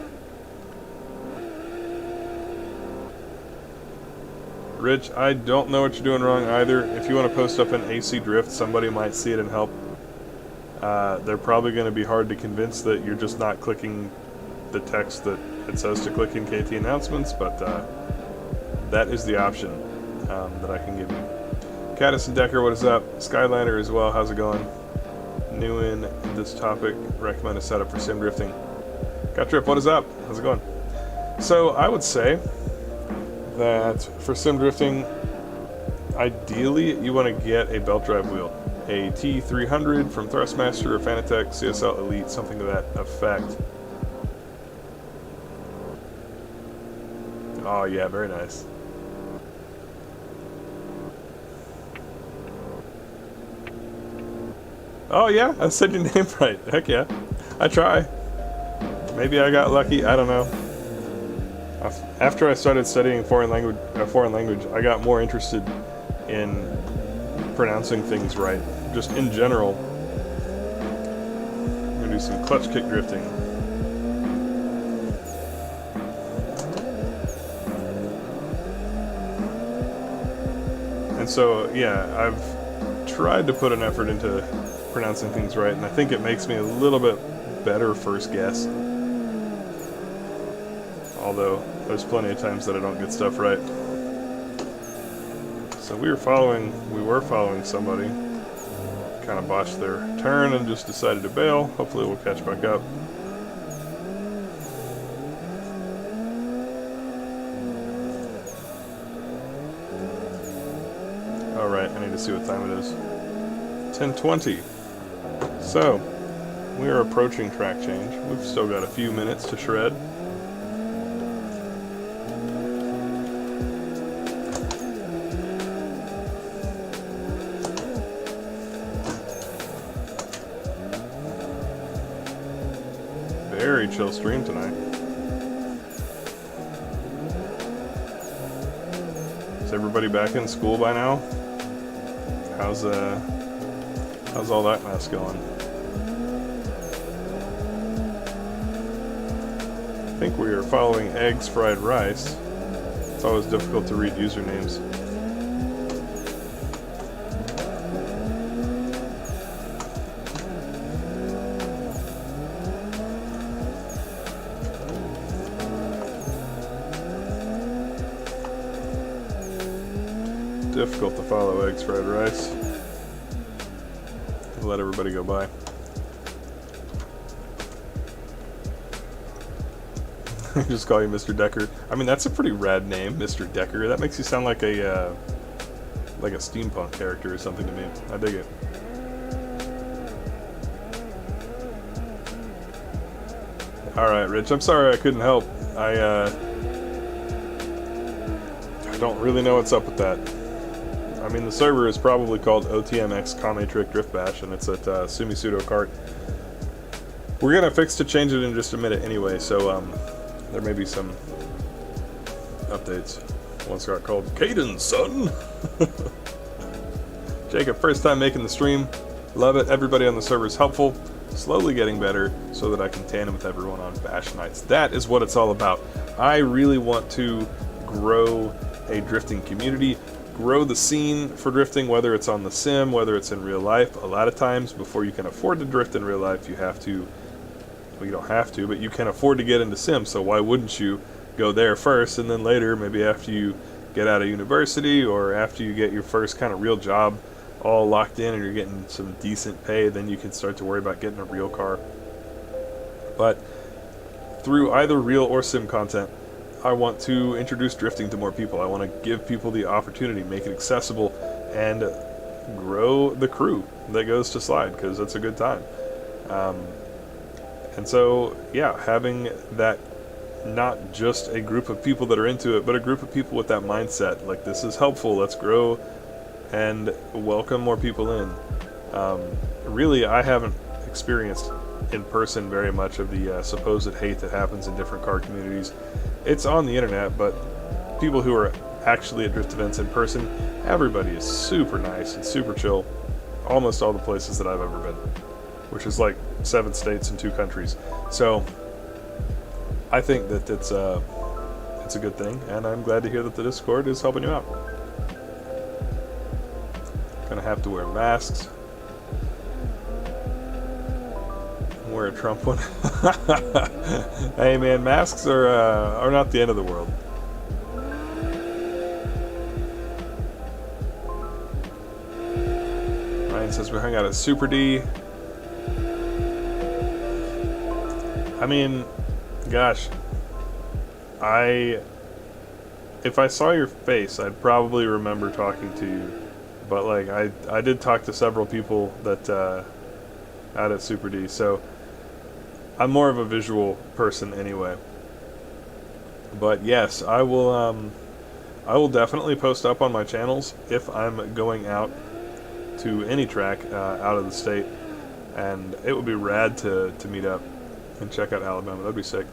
Rich, I don't know what you're doing wrong either. If you want to post up an AC drift, somebody might see it and help. They're probably going to be hard to convince that you're just not clicking the text that it says to click in KT announcements, but that is the option that I can give you. Caddis and Decker, what is up? Skyliner as well, how's it going? New in this topic, recommend a setup for sim drifting. Got Trip, what is up? How's it going? So I would say that for sim drifting, ideally you want to get a belt drive wheel. A T300 from Thrustmaster or Fanatec, CSL Elite, something to that effect. Oh yeah, very nice. Oh yeah, I said your name right. Heck yeah. I try. Maybe I got lucky, I don't know. After I started studying a foreign language, I got more interested in pronouncing things right. Just in general. I'm gonna do some clutch kick drifting. And so, yeah, I've tried to put an effort into pronouncing things right, and I think it makes me a little bit better first guess. Although, there's plenty of times that I don't get stuff right. So we were following somebody. Kind of botched their turn and just decided to bail. Hopefully we'll catch back up. Alright, I need to see what time it is. 10:20. So, we are approaching track change. We've still got a few minutes to shred. Very chill stream tonight. Is everybody back in school by now? How's all that mess going? I think we are following Eggs Fried Rice. It's always difficult to read usernames. Difficult to follow Eggs Fried Rice. I'll let everybody go by. Just call you Mr. Decker. I mean, that's a pretty rad name, Mr. Decker. That makes you sound like a steampunk character or something to me. I dig it. Alright, Rich, I'm sorry I couldn't help. I don't really know what's up with that. I mean, the server is probably called OTMX Kame Trick Drift Bash, and it's at Sumisudo Kart. We're gonna fix to change it in just a minute anyway, so there may be some updates. Once got called Caden, son. Jacob, first time making the stream. Love it. Everybody on the server is helpful. Slowly getting better so that I can tandem with everyone on bash nights. That is what it's all about. I really want to grow a drifting community, grow the scene for drifting, whether it's on the sim, whether it's in real life. A lot of times, before you can afford to drift in real life, you have to, well, you don't have to, but you can afford to get into sim, so why wouldn't you go there first, and then later, maybe after you get out of university, or after you get your first kind of real job all locked in and you're getting some decent pay, then you can start to worry about getting a real car. But through either real or sim content, I want to introduce drifting to more people. I want to give people the opportunity, make it accessible, and grow the crew that goes to slide, because it's a good time. And so, yeah, having that, not just a group of people that are into it, but a group of people with that mindset, like, this is helpful, let's grow and welcome more people in. Really, I haven't experienced in person very much of the supposed hate that happens in different car communities. It's on the internet, but people who are actually at drift events in person, everybody is super nice and super chill. Almost all the places that I've ever been, which is like 7 states and 2 countries. So I think that it's a good thing, and I'm glad to hear that the Discord is helping you out. Gonna have to wear masks. Wear a Trump one. Hey man, masks are not the end of the world. Ryan says we hung out at Super D. I mean, gosh, if I saw your face, I'd probably remember talking to you. But like, I did talk to several people that out at Super D, so I'm more of a visual person anyway. But yes, I will definitely post up on my channels if I'm going out to any track out of the state, and it would be rad to meet up and check out Alabama. That'd be sick.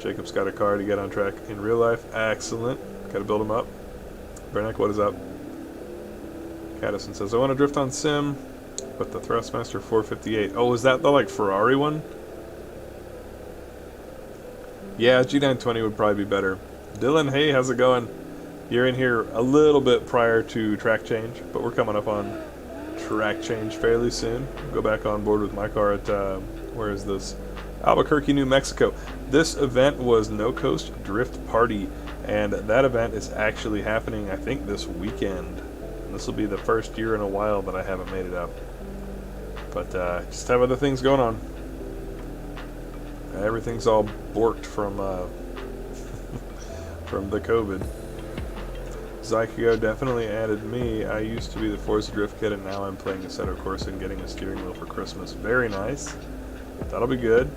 Jacob's got a car to get on track in real life. Excellent. Gotta build him up. Brennick, what is up? Caddison says, I want to drift on sim, but the Thrustmaster 458. Oh, is that the, like, Ferrari one? Yeah, G920 would probably be better. Dylan, hey, how's it going? You're in here a little bit prior to track change, but we're coming up on track change fairly soon. Go back on board with my car at, where is this? Albuquerque, New Mexico. This event was No Coast Drift Party, and that event is actually happening, I think, this weekend. And this will be the first year in a while that I haven't made it up. But just have other things going on. Everything's all borked from from the COVID. Zyko definitely added me. I used to be the Forza Drift kid, and now I'm playing Assetto Corsa and getting a steering wheel for Christmas. Very nice. That'll be good.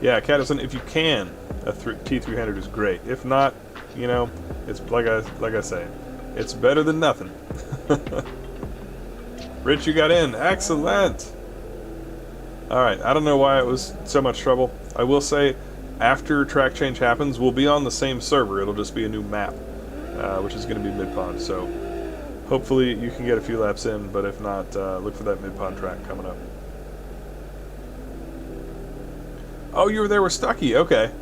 Yeah, Caddison, if you can, a T300 is great. If not, you know, it's like I say, it's better than nothing. Rich, you got in. Excellent. Alright, I don't know why it was so much trouble. I will say, after track change happens, we'll be on the same server. It'll just be a new map, which is going to be mid-pond. So hopefully you can get a few laps in, but if not, look for that mid-pond track coming up. Oh, you were there with Stucky. Okay.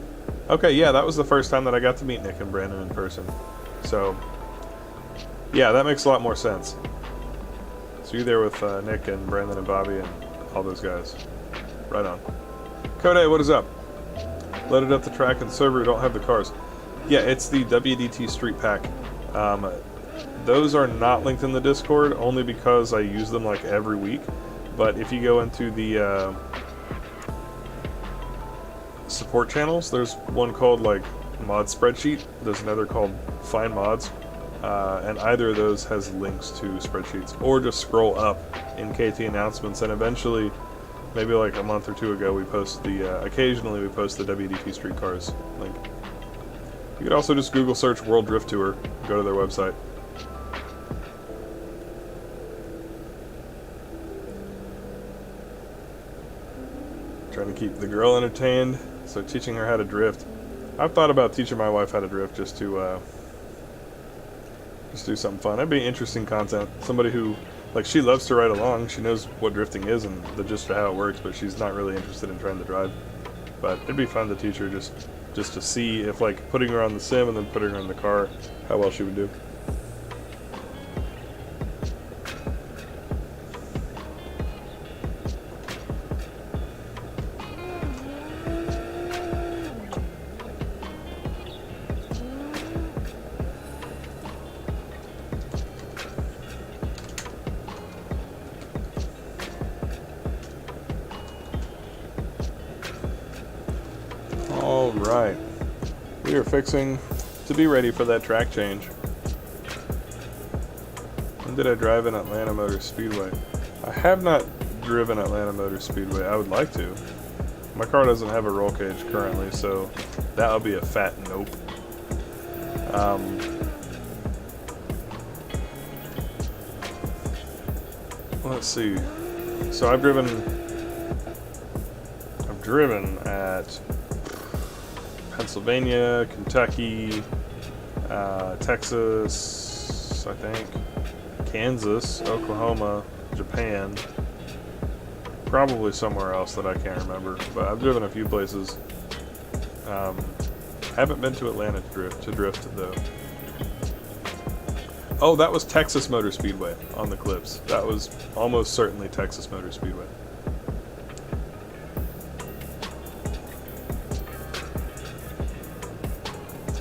Okay, yeah, that was the first time that I got to meet Nick and Brandon in person. So, yeah, that makes a lot more sense. So you're there with Nick and Brandon and Bobby and all those guys. Right on. Code, what is up? Loaded up the track and server, don't have the cars. Yeah, it's the WDT Street Pack. Those are not linked in the Discord, only because I use them like every week. But if you go into the support channels, there's one called like Mod Spreadsheet, there's another called Find Mods, and either of those has links to spreadsheets. Or just scroll up in KT announcements, and eventually, maybe like a month or two ago, we post the occasionally we post the WDT Streetcars link. You could also just Google search World Drift Tour, go to their website. Trying to keep the girl entertained, so teaching her how to drift. I've thought about teaching my wife how to drift just to just do something fun. That'd be interesting content. Somebody who, like, she loves to ride along. She knows what drifting is and the gist of how it works, but she's not really interested in trying to drive. But it'd be fun to teach her just to see if, like, putting her on the sim and then putting her in the car, how well she would do. Alright, we are fixing to be ready for that track change. When did I drive in Atlanta Motor Speedway? I have not driven Atlanta Motor Speedway. I would like to. My car doesn't have a roll cage currently, so that would be a fat nope. Let's see. So I've driven at Pennsylvania, Kentucky, Texas, I think, Kansas, Oklahoma, Japan, probably somewhere else that I can't remember, but I've driven a few places. Haven't been to Atlanta to drift though. Oh, that was Texas Motor Speedway on the clips. That was almost certainly Texas Motor Speedway.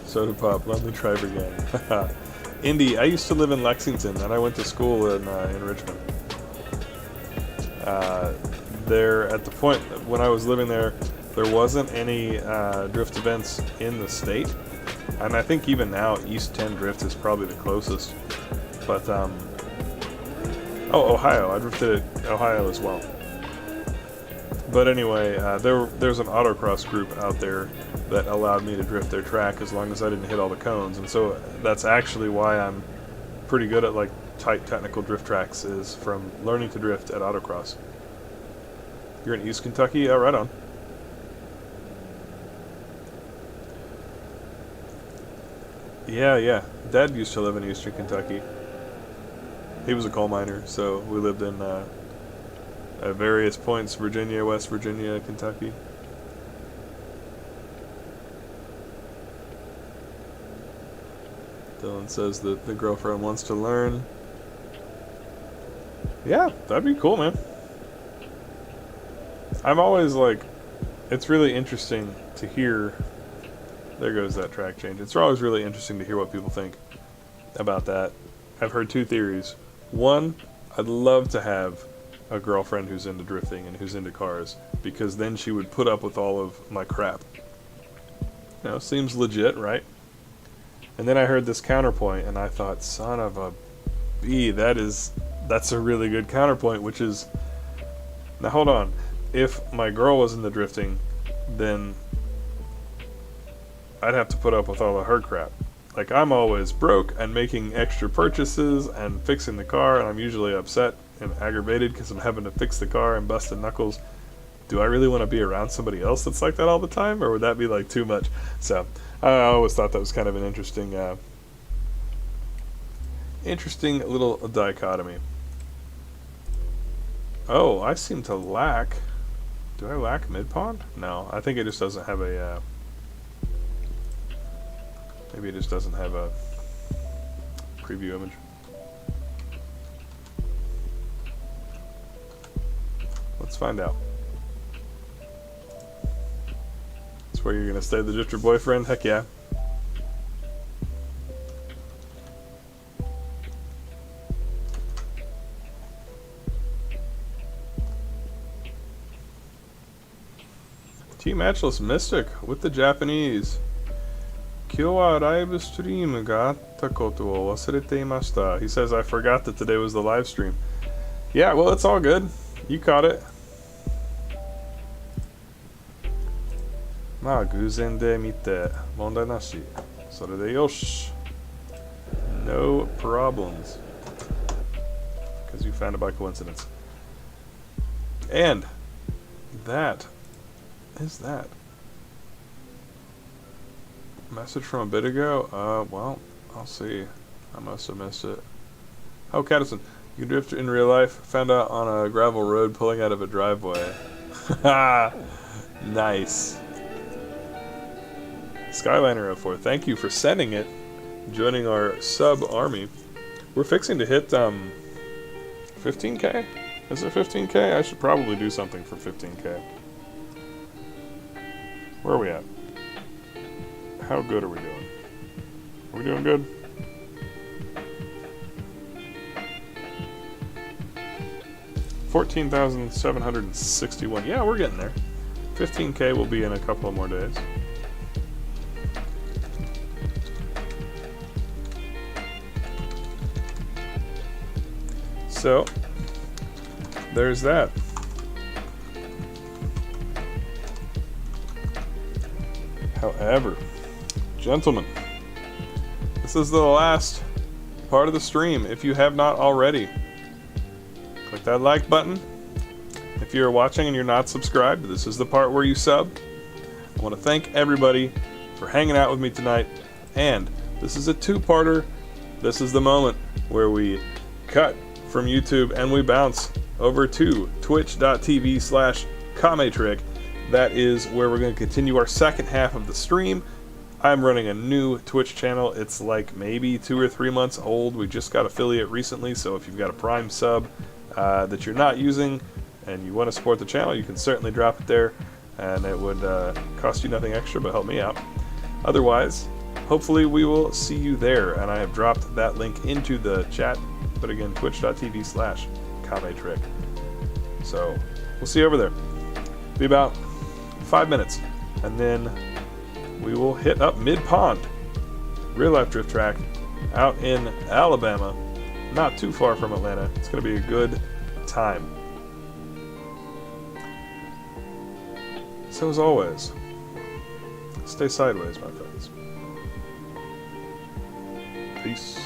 Soda Pop, Lonely Triber Gang. Indy, I used to live in Lexington, and I went to school in Richmond. There, at the point when I was living there, there wasn't any drift events in the state, and I think even now East 10 Drift is probably the closest. But oh, Ohio, I drifted at Ohio as well. But anyway, there's an autocross group out there that allowed me to drift their track as long as I didn't hit all the cones, and so that's actually why I'm pretty good at, like, tight technical drift tracks, is from learning to drift at autocross. You're in East Kentucky? Yeah, right on. Yeah. Dad used to live in Eastern Kentucky. He was a coal miner, so we lived in at various points: Virginia, West Virginia, Kentucky. Dylan says that the girlfriend wants to learn. Yeah, that'd be cool, man. I'm always like, it's really interesting to hear. There goes that track change. It's always really interesting to hear what people think about that. I've heard two theories. One, I'd love to have a girlfriend who's into drifting and who's into cars, because then she would put up with all of my crap. You know, seems legit, right? And then I heard this counterpoint, and I thought, son of a bee, that's a really good counterpoint, which is, now hold on, if my girl was into drifting, then I'd have to put up with all of her crap. Like, I'm always broke and making extra purchases and fixing the car, and I'm usually upset and aggravated because I'm having to fix the car and busted knuckles. Do I really want to be around somebody else that's like that all the time, or would that be like too much? So I always thought that was kind of an interesting little dichotomy. Oh, I seem to lack. Do I lack mid-pond? No, I think it just doesn't have a maybe it just doesn't have a preview image. Let's find out. That's where you're gonna stay, the drifter boyfriend? Heck yeah. Team Matchless Mystic with the Japanese. 今日はライブストリームがあったことを忘れていました. He says, I forgot that today was the live stream. Yeah, well, it's all good. You caught it. まあ偶然で見て問題なし。それでよし。No problems. Because you found it by coincidence. And that is that. Message from a bit ago? Well, I'll see. I must have missed it. Oh, Caddison, you can drift in real life. Found out on a gravel road pulling out of a driveway. Ha! Nice. Skyliner04, thank you for sending it. Joining our sub army. We're fixing to hit 15k? Is it 15k? I should probably do something for 15k. Where are we at? How good are we doing? Are we doing good? $14,761. Yeah, we're getting there. 15k will be in a couple of more days. So, there's that. However, gentlemen, this is the last part of the stream. If you have not already, click that like button. If you're watching and you're not subscribed, this is the part where you sub. I want to thank everybody for hanging out with me tonight. And this is a two-parter. This is the moment where we cut from YouTube and we bounce over to twitch.tv/Kametrick. That is where we're going to continue our second half of the stream. I'm running a new Twitch channel. It's like maybe 2 or 3 months old. We just got affiliate recently, so if you've got a Prime sub that you're not using and you want to support the channel, you can certainly drop it there, and it would cost you nothing extra but help me out. Otherwise, hopefully we will see you there, and I have dropped that link into the chat. But again, twitch.tv/Kametrick. So, we'll see you over there. Be about 5 minutes, and then we will hit up mid-pond. Real life drift track out in Alabama, not too far from Atlanta. It's going to be a good time. So as always, stay sideways, my friends. Peace.